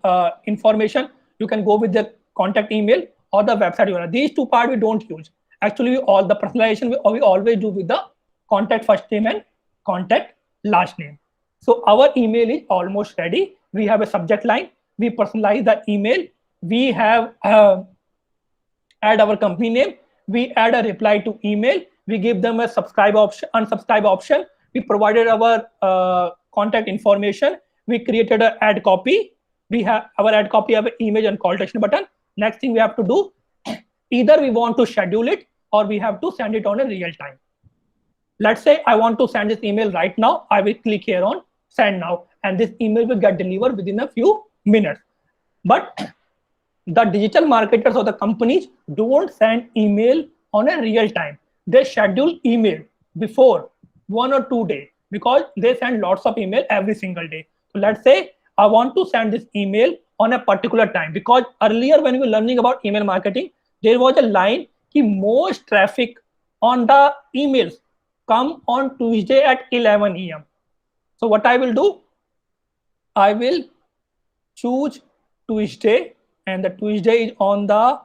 information, you can go with their contact email or the website URL. These two parts we don't use. Actually, all the personalization we always do with the contact first name and contact last name. So our email is almost ready. We have a subject line. We personalize the email. We have add our company name. We add a reply to email. We give them a subscribe option, unsubscribe option. We provided our contact information. We created an ad copy. We have our ad copy have an image and call to action button. Next thing we have to do, either we want to schedule it or we have to send it on a real time. Let's say I want to send this email right now. I will click here on send now, and this email will get delivered within a few minutes. But the digital marketers or the companies don't send email on a real time. They schedule email before 1 or 2 days because they send lots of email every single day. So let's say I want to send this email on a particular time, because earlier when we were learning about email marketing, there was a line कि most traffic on the emails come on Tuesday at 11 a.m. So what I will do, I will choose Tuesday, and the Tuesday is on the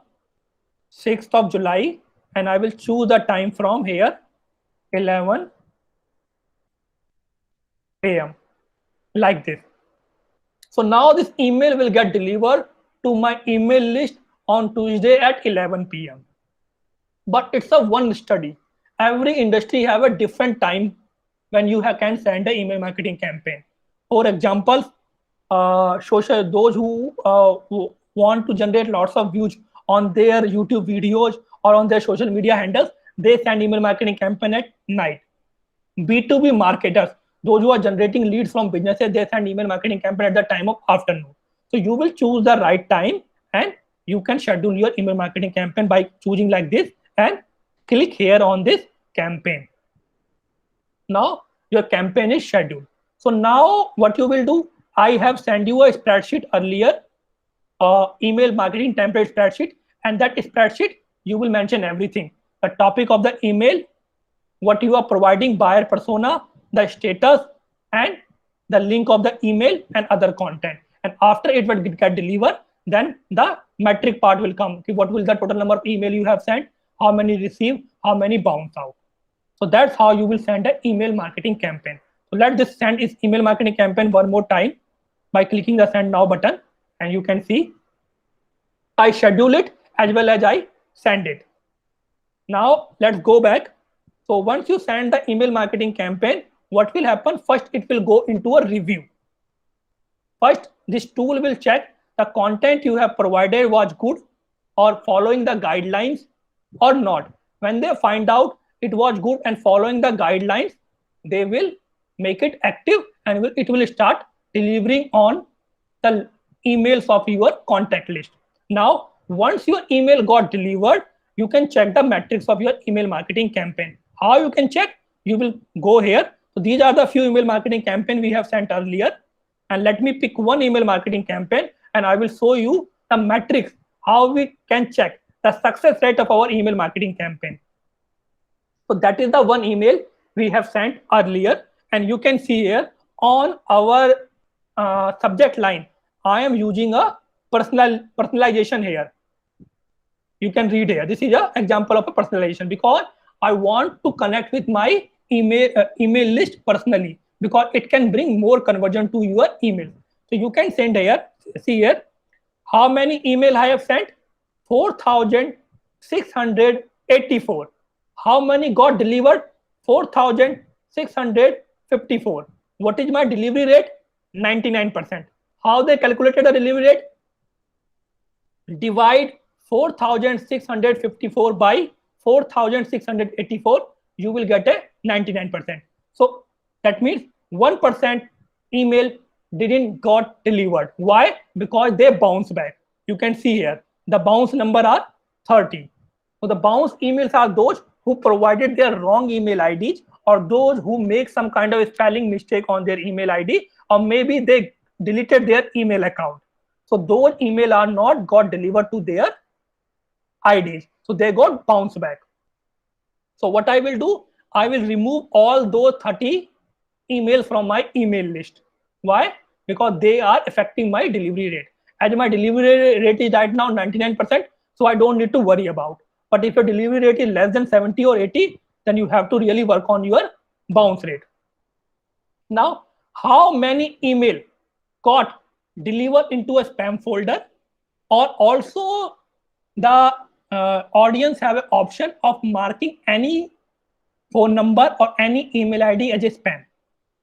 6th of July, and I will choose the time from here 11 a.m. like this. So now this email will get delivered to my email list on Tuesday at 11 p.m. But it's a one study. Every industry have a different time when you can send an email marketing campaign. For example, those who want to generate lots of views on their YouTube videos or on their social media handles, they send email marketing campaign at night. B2B marketers, those who are generating leads from businesses, they send email marketing campaign at the time of afternoon. So you will choose the right time, and you can schedule your email marketing campaign by choosing like this and click here on this campaign. Now your campaign is scheduled. So now what you will do, I have sent you a spreadsheet earlier, email marketing template spreadsheet, and that spreadsheet you will mention everything: the topic of the email, what you are providing, buyer persona, the status, and the link of the email and other content. And after it will get delivered, then the metric part will come. What will the total number of email you have sent, how many received, how many bounce out. So that's how you will send an email marketing campaign. So let's just send this email marketing campaign one more time by clicking the send now button, and you can see I schedule it as well as I send it. Now let's go back. So once you send the email marketing campaign, what will happen? First, it will go into a review. First, this tool will check the content you have provided was good or following the guidelines or not. When they find out it was good and following the guidelines, they will make it active and it will start delivering on the emails of your contact list. Now, once your email got delivered, you can check the metrics of your email marketing campaign. How you can check? You will go here. So these are the few email marketing campaign we have sent earlier. And let me pick one email marketing campaign and I will show you the metrics, how we can check the success rate of our email marketing campaign. So that is the one email we have sent earlier. And you can see here on our subject line, I am using a personalization here. You can read here. This is an example of a personalization because I want to connect with my email list personally because it can bring more conversion to your email. So you can send here, see here, how many email I have sent? 4,684. How many got delivered? 4,654. What is my delivery rate? 99%. How they calculated the delivery rate? Divide 4,654 by 4,684, you will get a 99%. So that means 1% email didn't got delivered. Why? Because they bounce back. You can see here the bounce number are 30. So the bounce emails are those who provided their wrong email IDs or those who make some kind of spelling mistake on their email ID, or maybe they deleted their email account. So those email are not got delivered to their IDs. So they got bounce back. So what I will do, I will remove all those 30 emails from my email list. Why? Because they are affecting my delivery rate. As my delivery rate is right now 99%, so I don't need to worry about. But if your delivery rate is less than 70 or 80, then you have to really work on your bounce rate. Now, how many email got delivered into a spam folder? Or also the audience have an option of marking any phone number or any email ID as a spam.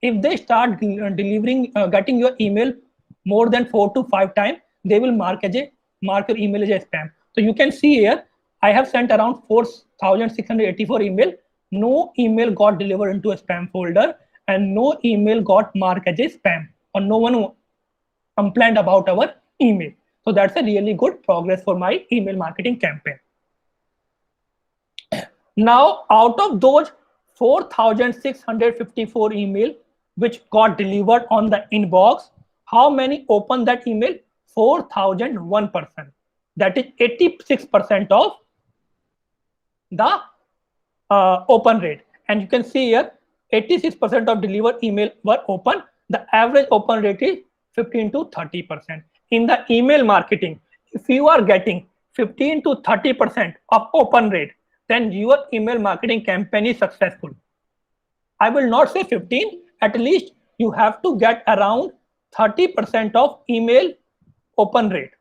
If they start delivering, getting your email more than 4 to 5 times, they will mark your email as a spam. So you can see here, I have sent around 4,684 email. No email got delivered into a spam folder, and no email got marked as a spam, or no one complained about our email. So that's a really good progress for my email marketing campaign. Now, out of those 4,654 email which got delivered on the inbox, how many opened that email? 4,001%. That is 86% of the open rate. And you can see here, 86% of delivered email were open. The average open rate is 15 to 30%. In the email marketing, if you are getting 15 to 30% of open rate, then your email marketing campaign is successful. I will not say 15, at least you have to get around 30% of email open rate.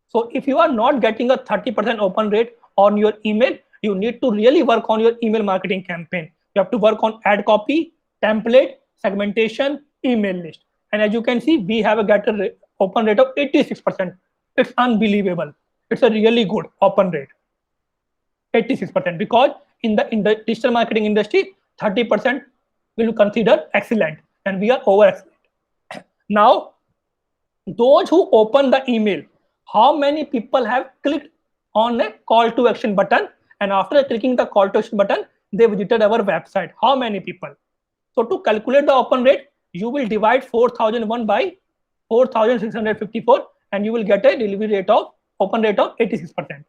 So if you are not getting a 30% open rate on your email, you need to really work on your email marketing campaign. You have to work on ad copy, template, segmentation, email list. And as you can see, we have a getter open rate of 86%. It's unbelievable. It's a really good open rate. 86%, because in the digital marketing industry, 30% will be considered excellent, and we are over excellent. Now, those who open the email, how many people have clicked on a call to action button, and after clicking the call to action button, they visited our website? How many people? So to calculate the open rate, you will divide 4,001 by 4,654, and you will get a delivery rate of open rate of 86%.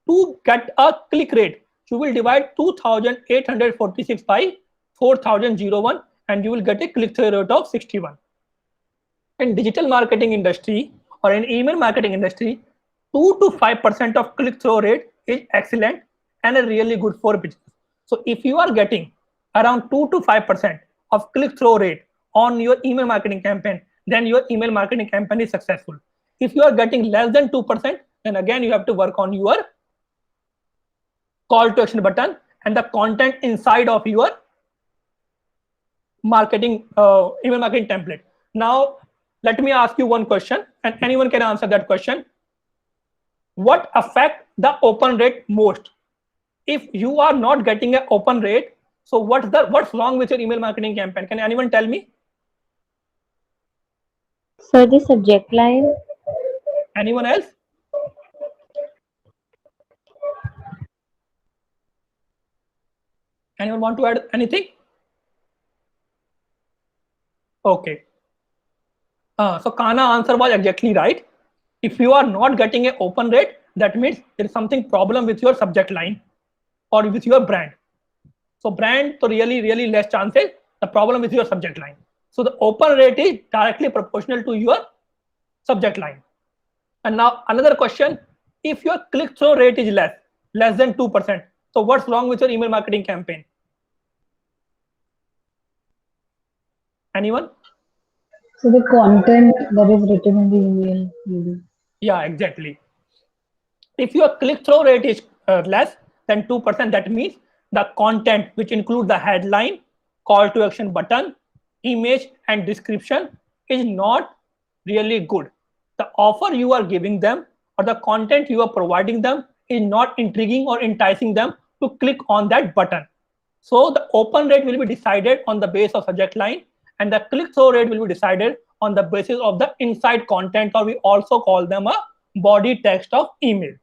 To get a click rate, you will divide 2,846 by 4,001, and you will get a click-through rate of 61. In digital marketing industry or in email marketing industry, 2 to 5% of click-through rate is excellent and a really good for business. So if you are getting around 2 to 5% of click-through rate on your email marketing campaign, then your email marketing campaign is successful. If you are getting less than 2%, then again you have to work on your call to action button and the content inside of your marketing email marketing template. Now let me ask you one question, and anyone can answer that question. What affect the open rate most? If you are not getting an open rate, so what's wrong with your email marketing campaign? Can anyone tell me? So the subject line. Anyone else? Anyone want to add anything? Okay. So Kana answer was exactly right. If you are not getting an open rate, that means there is something problem with your subject line or with your brand. So brand, so really less chances. The problem with your subject line. So the open rate is directly proportional to your subject line. And now another question: if your click-through rate is less than 2%, so what's wrong with your email marketing campaign? Anyone? So the content that is written in the email, maybe. Yeah, exactly. If your click-through rate is less than 2%, that means the content, which includes the headline, call to action button, image, and description, is not really good. The offer you are giving them or the content you are providing them is not intriguing or enticing them to click on that button. So the open rate will be decided on the base of subject line, and the click-through rate will be decided on the basis of the inside content, or we also call them a body text of email.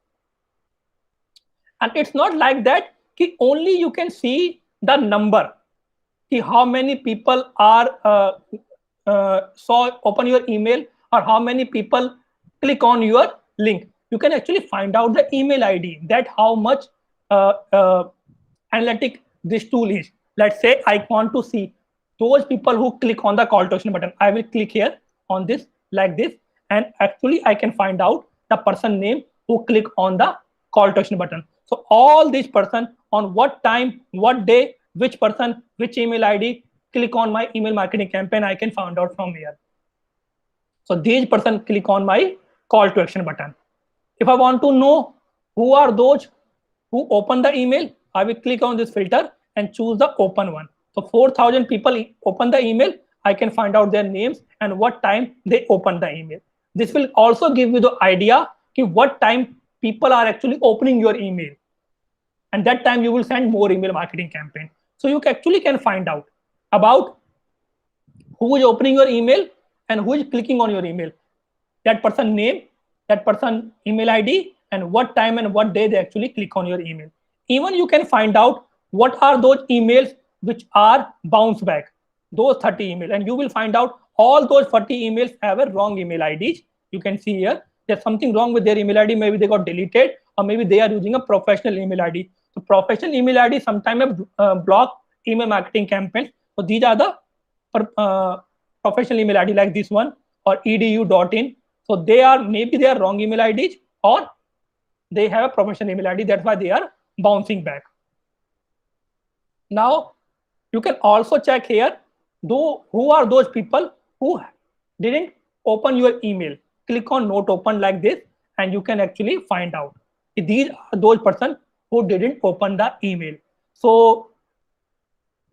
And it's not like that ki only you can see the number, ki how many people are saw open your email or how many people click on your link. You can actually find out the email ID, that how much uh, uh, analytic this tool is. Let's say I want to see those people who click on the call to action button. I will click here on this like this, and actually I can find out the person name who click on the call to action button. So all these person, on what time, what day, which person, which email ID click on my email marketing campaign, I can find out from here. So these person click on my call to action button. If I want to know who are those who open the email, I will click on this filter and choose the open one. So 4,000 people open the email. I can find out their names and what time they open the email. This will also give you the idea of what time people are actually opening your email. And that time you will send more email marketing campaign. So you actually can find out about who is opening your email and who is clicking on your email. That person name, that person email ID, and what time and what day they actually click on your email. Even you can find out what are those emails which are bounce back, those 30 emails, and you will find out all those 40 emails have a wrong email IDs. You can see here there's something wrong with their email ID. Maybe they got deleted, or maybe they are using a professional email ID. So professional email ID sometimes block email marketing campaigns. So these are the professional email ID like this one or edu.in. So they are, maybe they are wrong email IDs, or they have a professional email ID. That's why they are bouncing back. Now you can also check here, though, who are those people who didn't open your email. Click on not open like this, and you can actually find out these are those person who didn't open the email. So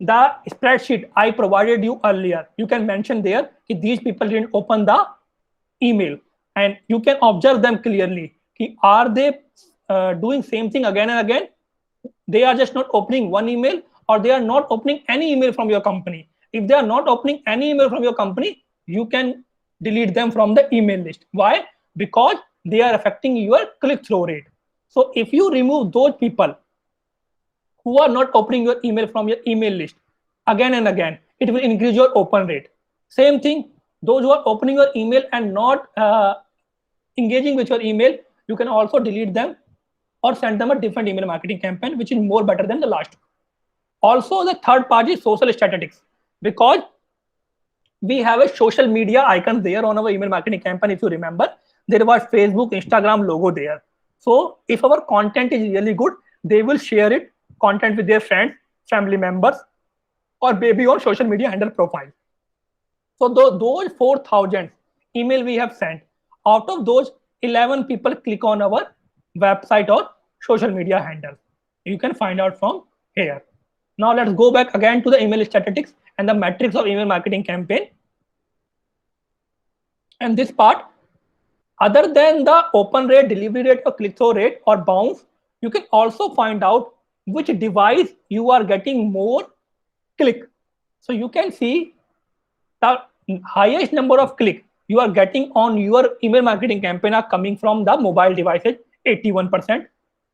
the spreadsheet I provided you earlier, you can mention there that these people didn't open the email, and you can observe them clearly. Are they doing same thing again and again? They are just not opening one email, or they are not opening any email from your company. If they are not opening any email from your company, you can delete them from the email list. Why? Because they are affecting your click-through rate. So if you remove those people who are not opening your email from your email list again and again, it will increase your open rate. Same thing, those who are opening your email and not engaging with your email, you can also delete them or send them a different email marketing campaign, which is more better than the last. Also, the third part is social statistics, because we have a social media icon there on our email marketing campaign. If you remember, there was Facebook, Instagram logo there. So if our content is really good, they will share it content with their friends, family members, or maybe on social media handle profile. So those 4,000 email we have sent, out of those, 11 people click on our website or social media handle. You can find out from here. Now let's go back again to the email statistics and the metrics of email marketing campaign. And this part, other than the open rate, delivery rate, or click-through rate or bounce, you can also find out which device you are getting more click. So you can see the highest number of click you are getting on your email marketing campaign are coming from the mobile devices, 81%,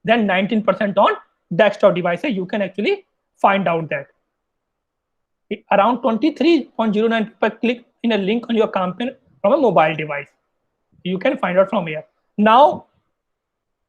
then 19% on desktop devices. You can actually find out that around 23.09 people click in a link on your campaign from a mobile device. You can find out from here. Now,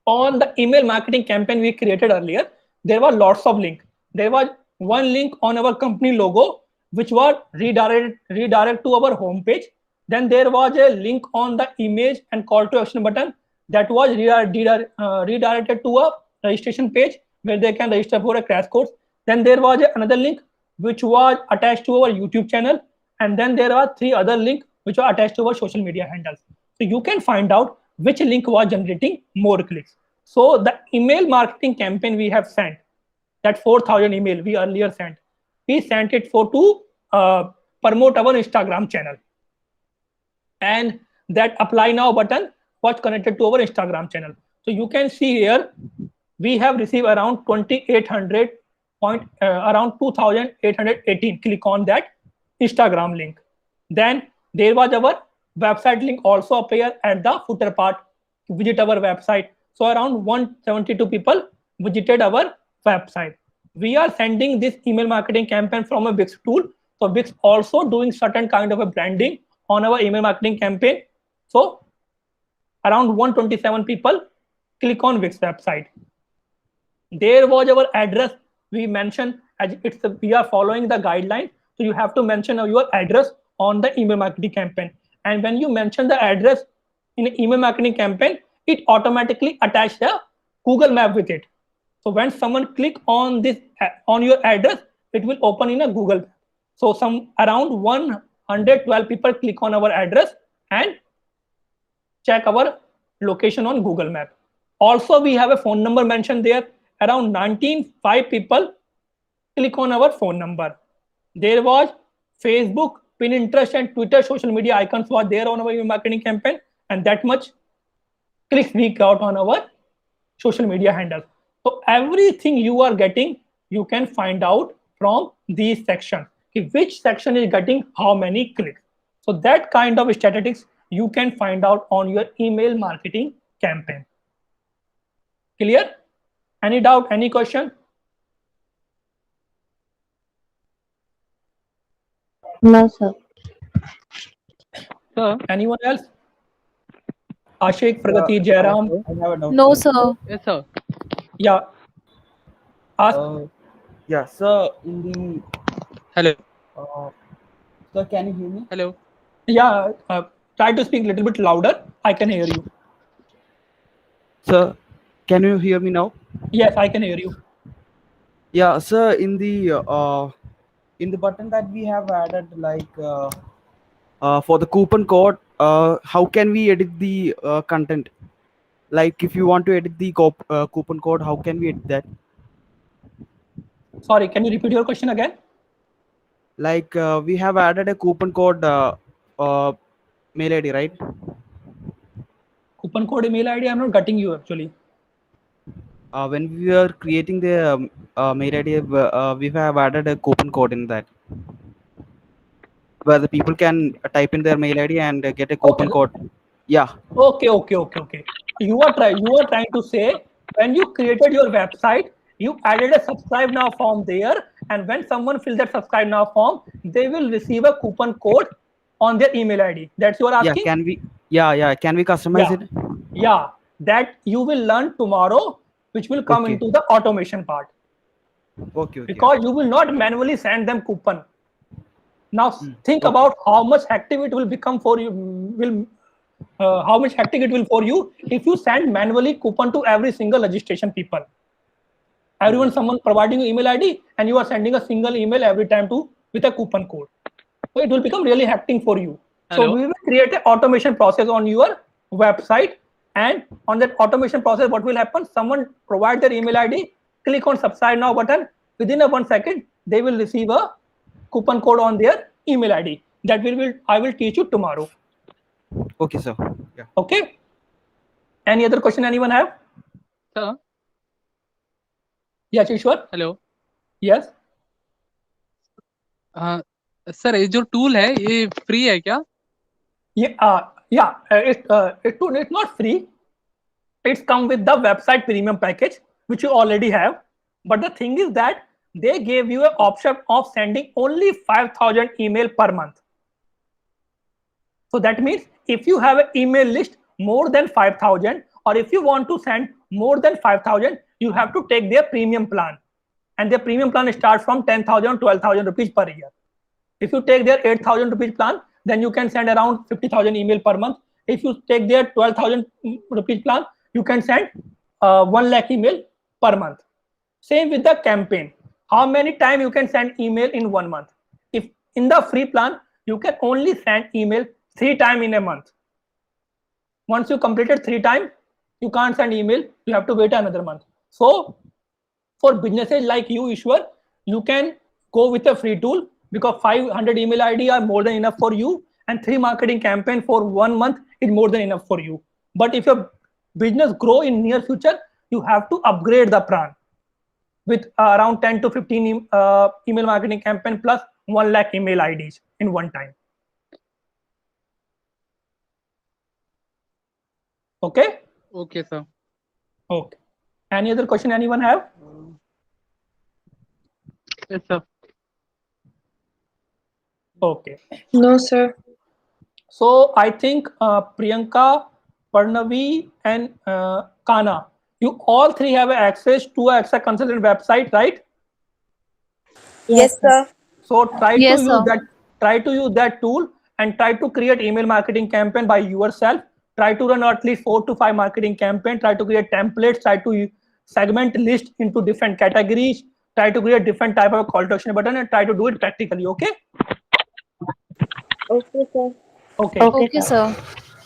on the email marketing campaign we created earlier, there were lots of links. There was one link on our company logo, which was redirect to our homepage. Then there was a link on the image and call to action button that was redirected to a registration page where they can register for a crash course. Then there was another link which was attached to our YouTube channel, and then there are 3 other links which are attached to our social media handles. So you can find out which link was generating more clicks. So the email marketing campaign we have sent, that 4,000 email we earlier sent, we sent it to promote our Instagram channel. And that apply now button was connected to our Instagram channel. So you can see here, we have received around 2,800 around 2,818 click on that Instagram link. Then there was our website link also appear at the footer part to visit our website. So around 172 people visited our website. We are sending this email marketing campaign from a Wix tool. So Wix also doing certain kind of a branding on our email marketing campaign. So around 127 people click on Wix website. There was our address we mentioned, as we are following the guideline. So you have to mention your address on the email marketing campaign. And when you mention the address in an email marketing campaign, it automatically attaches the Google map with it. So when someone click on this on your address, it will open in a Google map. So around 112 people click on our address and check our location on Google map. Also, we have a phone number mentioned there. Around 19.5 people click on our phone number. There was Facebook, Pinterest, and Twitter social media icons were there on our marketing campaign, and that much clicks we got on our social media handle. So everything you are getting, you can find out from these sections. Which section is getting how many clicks. So that kind of statistics you can find out on your email marketing campaign. Clear? Any doubt, any question? No, sir. Sir, Anyone else? Ashik, Pragati, Jairam? I have a doubt. No, sir. yes, sir. Yeah. Ask. Yeah, sir, in the Hello. sir, can you hear me? Hello. Yeah. Try to speak a little bit louder. I can hear you. Sir, can you hear me now? Yes, I can hear you. Yeah, sir, in the button that we have added, like for the coupon code, how can we edit the content? Like if you want to edit the coupon code, how can we edit that? Sorry, can you repeat your question again? Like we have added a coupon code mail ID, right? Coupon code email ID, I'm not getting you actually. When we were creating the mail ID, we have added a coupon code in that, where the people can type in their mail ID and get a coupon code. Yeah. Okay. You are trying to say when you created your website, you added a subscribe now form there, and when someone fills that subscribe now form, they will receive a coupon code on their email ID. That's what you are Yeah. asking? Can we? Yeah. Can we customize it? Yeah. That you will learn tomorrow, which will come Okay. into the automation part. Okay. Because you will not manually send them coupon. Now think about how much hectic it will become for you. How much hectic it will for you if you send manually coupon to every single registration people. Someone providing you email ID, and you are sending a single email every time with a coupon code. So it will become really hectic for you. Hello? So we will create an automation process on your website And on that automation process, what will happen? Someone provide their email ID, click on subscribe now button. Within a 1 second, they will receive a coupon code on their email ID. That I will teach you tomorrow. Okay, sir. Yeah. Okay. Any other question anyone have? Sir, Yes, Ishwar. Hello Yes. Sir ये जो tool है ये free है क्या? It's not free. It's come with the website premium package, which you already have. But the thing is that they gave you an option of sending only 5,000 email per month. So that means if you have an email list more than 5,000, or if you want to send more than 5,000, you have to take their premium plan. And their premium plan starts from 10,000, 12,000 rupees per year. If you take their 8,000 rupees plan, then you can send around 50,000 email per month. If you take their 12,000 rupees plan, you can send 1 lakh email per month. Same with the campaign. How many times you can send email in 1 month? If in the free plan, you can only send email 3 times in a month. Once you completed 3 times, you can't send email. You have to wait another month. So for businesses like you, Ishwar, you can go with a free tool, because 500 email ID are more than enough for you, and 3 marketing campaign for 1 month is more than enough for you. But if your business grow in near future, you have to upgrade the plan with around 10 to 15 email marketing campaign plus 1 lakh email IDs in one time. Okay. Okay, sir. Okay. Any other question anyone have? Yes, sir. Okay. No, sir. So I think Priyanka, Parnavi, and Kana, you all 3 have access to a Accenture Consultant website, right? Yes, sir. So try Yes, to sir. use that. Try to use that tool and try to create email marketing campaign by yourself. Try to run at least 4 to 5 marketing campaign. Try to create templates. Try to segment list into different categories. Try to create different type of call to action button and try to do it practically. Okay. Okay, sir. Okay. Okay, sir.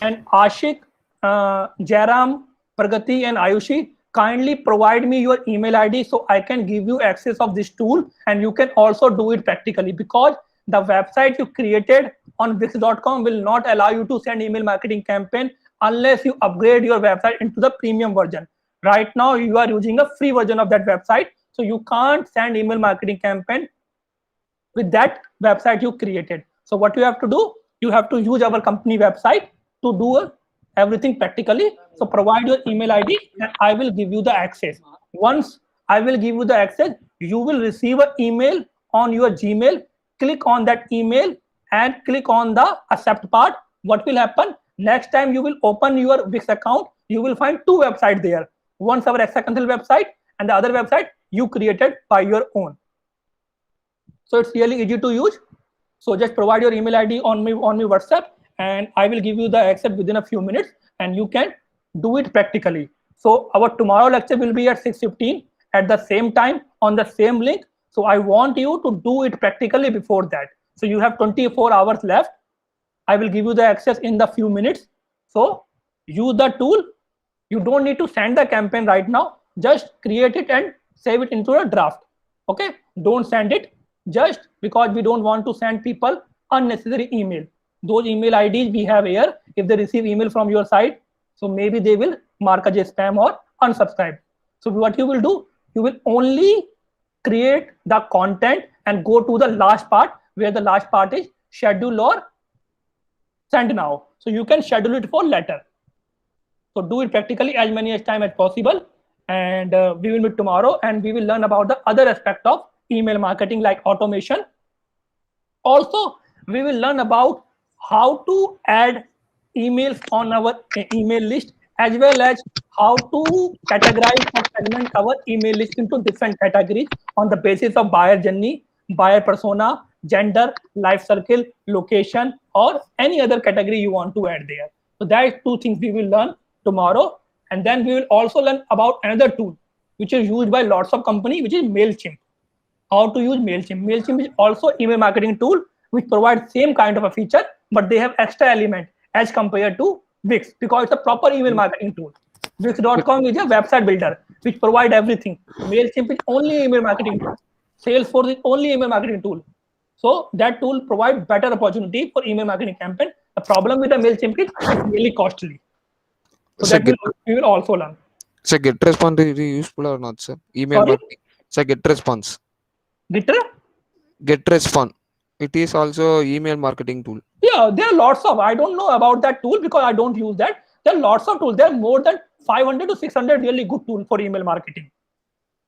And Ashik, Jairam, Pragati, and Ayushi, kindly provide me your email ID so I can give you access of this tool, and you can also do it practically, because the website you created on Wix.com will not allow you to send email marketing campaign unless you upgrade your website into the premium version. Right now, you are using a free version of that website, so you can't send email marketing campaign with that website you created. So what you have to do, you have to use our company website to do everything practically. So provide your email ID and I will give you the access. Once I will give you the access, you will receive an email on your Gmail. Click on that email and click on the accept part. What will happen? Next time you will open your Wix account, you will find 2 websites there. One's our Accenture website and the other website you created by your own. So it's really easy to use. So just provide your email ID on my WhatsApp and I will give you the access within a few minutes and you can do it practically. So our tomorrow lecture will be at 6:15 at the same time on the same link. So I want you to do it practically before that. So you have 24 hours left. I will give you the access in the few minutes. So use the tool. You don't need to send the campaign right now. Just create it and save it into a draft. Okay? Don't send it just because we don't want to send people unnecessary email. Those email IDs we have here, if they receive email from your site, so maybe they will mark as a spam or unsubscribe. So what you will do, you will only create the content and go to the last part where the last part is schedule or send now. So you can schedule it for later. So do it practically as many as time as possible. And we will meet tomorrow and we will learn about the other aspect of email marketing like automation. Also, we will learn about how to add emails on our email list, as well as how to categorize or segment our email list into different categories on the basis of buyer journey, buyer persona, gender, life cycle, location, or any other category you want to add there. So that is 2 things we will learn tomorrow. And then we will also learn about another tool which is used by lots of companies, which is MailChimp. How to use MailChimp. MailChimp is also email marketing tool which provides same kind of a feature, but they have extra element as compared to Wix, because it's a proper email marketing tool. Wix.com is a website builder which provide everything. MailChimp is only email marketing tool. Salesforce is only email marketing tool. So that tool provides better opportunity for email marketing campaign. The problem with the MailChimp is it's really costly. So Sir, that we will also learn. Sir, GetResponse is useful or not, sir? Email Sorry? marketing. Sir, GetResponse. GetResponse. It is also email marketing tool. Yeah, there are lots of. I don't know about that tool because I don't use that. There are lots of tools. There are more than 500 to 600 really good tools for email marketing.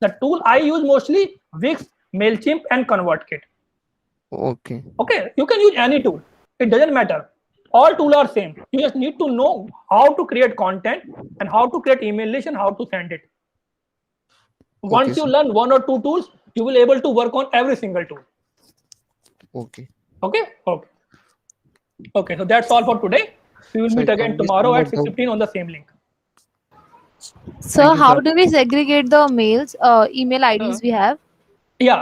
The tool I use mostly Wix, MailChimp, and ConvertKit. Okay. Okay, you can use any tool. It doesn't matter. All tools are same. You just need to know how to create content and how to create email list and how to send it. Once you sir. learn one or two tools, you will able to work on every single tool. Okay. Okay. Okay. So that's all for today. We will Sir, meet again from this tomorrow at number 6:15 on the same link. So Thank you, how sir. do we segregate the mails, email IDs we have? Yeah,